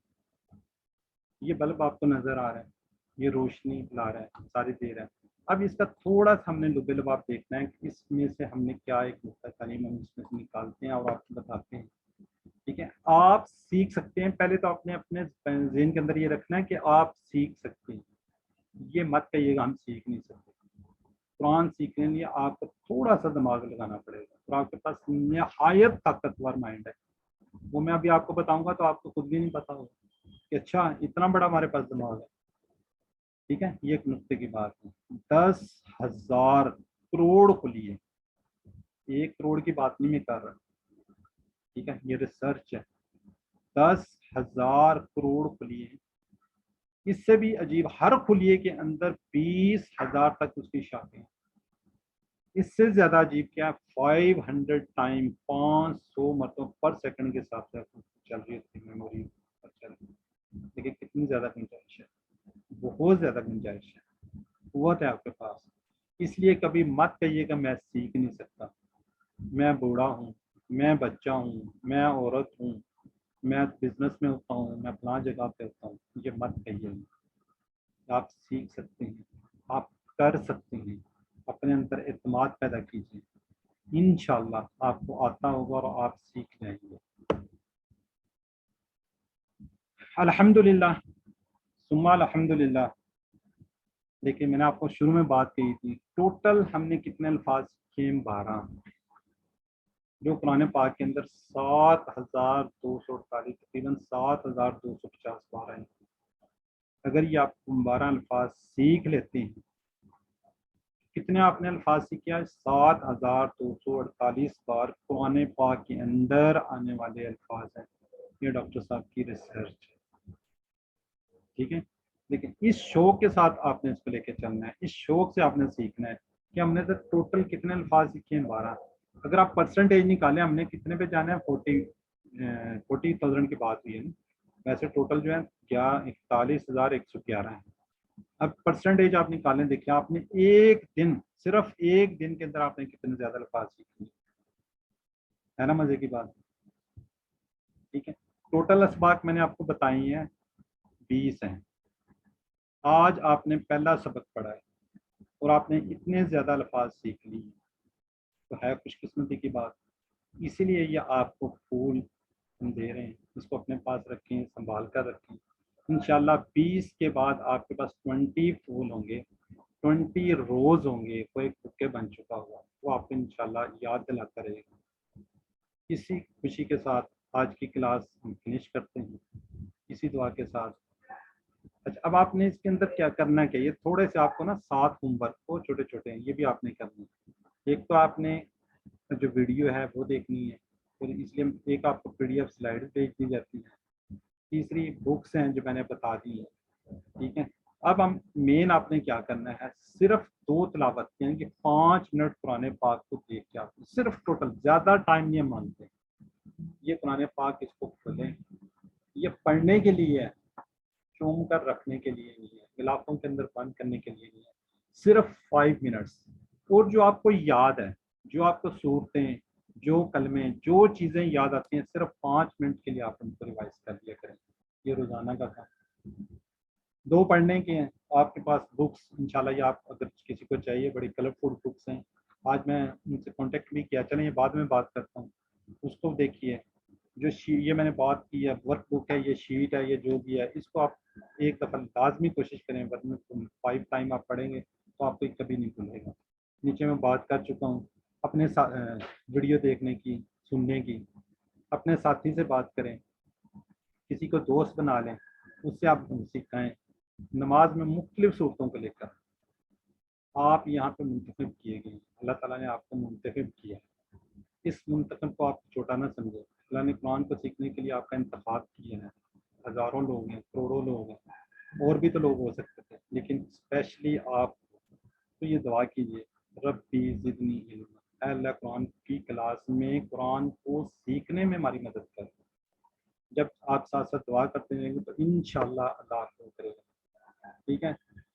[SPEAKER 1] یہ بلب آپ کو نظر آ رہا ہے، یہ روشنی لا رہا ہے ساری دیر ہے۔ اب اس کا تھوڑا سا ہم نے لب لباب دیکھنا ہے کہ اس میں سے ہم نے کیا ایک نقطہ تعلیم ہم اس میں سے نکالتے ہیں اور آپ کو بتاتے ہیں، ٹھیک ہے۔ آپ سیکھ سکتے ہیں، پہلے تو آپ نے اپنے ذہن کے اندر یہ رکھنا ہے کہ آپ سیکھ سکتے ہیں، یہ مت کہیے گا ہم سیکھ نہیں سکتے۔ قرآن سیکھنے کے لیے آپ کو تھوڑا سا دماغ لگانا پڑے گا، اور آپ کے پاس نہایت طاقتور مائنڈ ہے، وہ میں ابھی آپ کو بتاؤں گا تو آپ کو خود بھی نہیں پتا ہوگا کہ اچھا اتنا بڑا ہمارے پاس دماغ ہے، ٹھیک ہے۔ یہ ایک نقطے کی بات ہے۔ 10,000 کروڑ کھلیے، 1 کروڑ کی بات نہیں میں کر رہا، ٹھیک ہے، یہ ریسرچ ہے۔ 10,000 کروڑ کھلیے، اس سے بھی عجیب ہر کھلیے کے اندر 20,000 تک اس کی شاخیں ہیں۔ اس سے زیادہ عجیب کیا ہے، 500 ٹائم، 500 مرتبہ پر سیکنڈ کے حساب سے چل رہی ہے میموری پر چل رہی ہے۔ دیکھیں کتنی زیادہ گنجائش ہے، بہت زیادہ گنجائش ہے، قوت ہے آپ کے پاس۔ اس لیے کبھی مت کہیے کہ میں سیکھ نہیں سکتا، میں بوڑھا ہوں، میں بچہ ہوں، میں عورت ہوں، میں بزنس میں ہوتا ہوں، میں فلاں جگہ پہ ہوتا ہوں، یہ مت کہیے۔ آپ سیکھ سکتے ہیں، آپ کر سکتے ہیں، اپنے اندر اعتماد پیدا کیجیے، انشاءاللہ آپ کو آتا ہوگا اور آپ سیکھ جائیں گے. الحمدللہ ثم الحمدللہ. لیکن میں نے آپ کو شروع میں بات کہی تھی ٹوٹل ہم نے کتنے الفاظ سیکھے؟ 12، جو قرآن پاک کے اندر 7248 تقریباً 7250 بار ہیں. اگر یہ آپ 12 الفاظ سیکھ لیتے ہیں، کتنے آپ نے الفاظ سیکھے؟ 7248 بار قرآن پاک کے اندر آنے والے الفاظ ہیں. یہ ڈاکٹر صاحب کی ریسرچ ہے، ٹھیک ہے. لیکن اس شوق کے ساتھ آپ نے اس کو لے کے چلنا ہے، اس شوق سے آپ نے سیکھنا ہے کہ ہم نے تو ٹوٹل کتنے الفاظ سیکھے ہیں؟ 12. اگر آپ پرسنٹیج نکالیں ہم نے کتنے پہ جانا ہے؟ 40,000 کی بات ہوئی ہے نا. ویسے ٹوٹل جو ہے 41,111 ہیں. اب پرسنٹیج آپ نکالیں، دیکھیں آپ نے ایک دن، صرف ایک دن کے اندر آپ نے کتنے زیادہ الفاظ سیکھ لیے. ہے نا مزے کی بات؟ ٹھیک ہے. ٹوٹل اسباق میں نے آپ کو بتائی ہیں 20 ہیں. آج آپ نے پہلا سبق پڑھا ہے اور آپ نے اتنے زیادہ الفاظ سیکھ لی، تو ہے خوش قسمتی کی بات. اسی لیے یہ آپ کو پھول ہم دے رہے ہیں، اس کو اپنے پاس رکھیں، سنبھال کر رکھیں. انشاءاللہ 20 کے بعد آپ کے پاس 20 پھول ہوں گے، 20 روز ہوں گے. وہ ایک بکے بن چکا ہوا، وہ آپ کو انشاءاللہ یاد دلاتا رہے گا. اسی خوشی کے ساتھ آج کی کلاس ہم فنش کرتے ہیں، اسی دعا کے ساتھ. اچھا، اب آپ نے اس کے اندر کیا کرنا ہے؟ یہ تھوڑے سے آپ کو نا 7 ہوم ورک، وہ چھوٹے چھوٹے ہیں، یہ بھی آپ نے کرنے. ایک تو آپ نے جو ویڈیو ہے وہ دیکھنی ہے، اور اس لیے ایک آپ کو PDF سلائڈ بھیج دی جاتی ہے. تیسری بکس ہیں جو میں نے بتا دی ہیں، ٹھیک ہے. اب ہم مین آپ نے کیا کرنا ہے؟ صرف 2 تلاوت، یعنی کہ 5 منٹ قرآن پاک کو دیکھ کے آپ صرف ٹوٹل، زیادہ ٹائم نہیں مانگتے. یہ قرآن پاک اس کو کھولیں، یہ پڑھنے کے لیے ہے، چوم کر رکھنے کے لیے نہیں ہے، غلافوں کے اندر بند کرنے کے لیے نہیں ہے. صرف 5 منٹس. اور جو آپ کو یاد ہے، جو آپ کو صورتیں، جو کلمے، جو چیزیں یاد آتی ہیں، صرف 5 منٹ کے لیے آپ ان کو ریوائز کر لیا کریں. یہ روزانہ کا کام. 2 پڑھنے کے ہیں آپ کے پاس بکس، انشاءاللہ یہ آپ اگر کسی کو چاہیے، بڑی کلرفل بکس ہیں. آج میں ان سے کانٹیکٹ بھی کیا، چلیں یہ بعد میں بات کرتا ہوں. اس کو دیکھیے. جو یہ میں نے بات کی ہے، ورک بک ہے، یہ شیٹ ہے، یہ جو بھی ہے، اس کو آپ ایک دفعہ لازمی کوشش کریں، ورنہ 5 ٹائم آپ پڑھیں گے تو آپ کو کبھی نہیں بھولے گا. نیچے میں بات کر چکا ہوں اپنے ویڈیو دیکھنے کی، سننے کی. اپنے ساتھی سے بات کریں، کسی کو دوست بنا لیں، اس سے آپ سکھائیں. نماز میں مختلف صورتوں کو لے کر آپ یہاں پہ منتخب کیے گئے ہیں. اللہ تعالیٰ نے آپ کو منتخب کیا. اس منتخب کو آپ چھوٹا نہ سمجھیں. اللہ نے قرآن کو سیکھنے کے لیے آپ کا انتخاب کیا ہے. ہزاروں لوگ ہیں، کروڑوں لوگ ہیں، اور بھی تو لوگ ہو سکتے تھے، لیکن اسپیشلی آپ تو یہ دعا کیجیے، ربی زدنی علما. اے اللہ قرآن کی کلاس میں قرآن کو سیکھنے میں ہماری مدد کر. جب آپ ساتھ ساتھ دعا کرتے رہیں گے تو انشاءاللہ اللہ آپ کو کرے گا. ٹھیک ہے.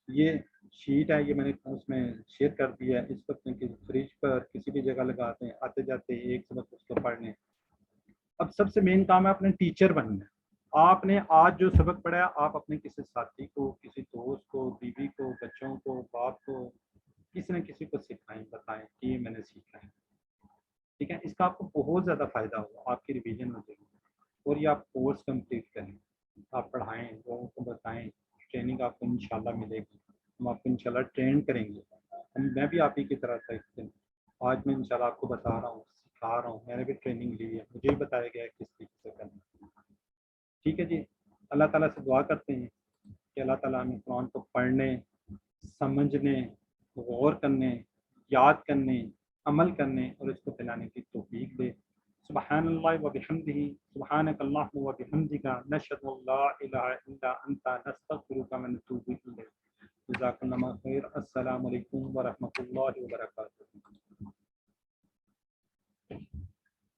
[SPEAKER 1] یہ شیٹ ہے، یہ میں نے اس میں شیئر کر دیا ہے. اس کو اپنے فریج پر کسی بھی جگہ لگاتے ہیں، آتے جاتے ایک سبق اس کو پڑھ لیں. اب سب سے مین کام ہے اپنے ٹیچر بننا ہے. آپ نے آج جو سبق پڑھا ہے، آپ اپنے کسی ساتھی کو، کسی دوست کو، بیوی کو، بچوں کو، باپ کو، کسی نہ کسی کو سکھائیں، بتائیں کہ یہ میں نے سیکھا ہے. ٹھیک ہے. اس کا آپ کو بہت زیادہ فائدہ ہوگا، آپ کی ریویژن ہو جائے گی. اور یہ آپ کورس کمپلیٹ کریں، آپ پڑھائیں، لوگوں کو بتائیں. ٹریننگ آپ کو انشاءاللہ ملے گی. ہم آپ کو انشاءاللہ ٹرین کریں گے. میں بھی آپ ہی کی طرح تھا. آج میں انشاءاللہ آپ کو بتا رہا ہوں، سکھا رہا ہوں. میں نے بھی ٹریننگ لی ہے، مجھے بھی بتایا گیا ہے کس طریقے سے کرنا. ٹھیک ہے جی. اللہ تعالیٰ سے دعا کرتے ہیں کہ اللہ تعالیٰ ہمیں قرآن کو پڑھنے، سمجھنے، غور کرنے، یاد کرنے، عمل کرنے اور اس کو پھیلانے کی توفیق دے. سبحان اللہ و بحمدہ، سبحانک اللہم و بحمدک، نشہد ان لا الہ الا انت، نستغفرک و نتوب الیک. جزاکم اللہ خیر. السلام علیکم ورحمۃ اللہ وبرکاتہ.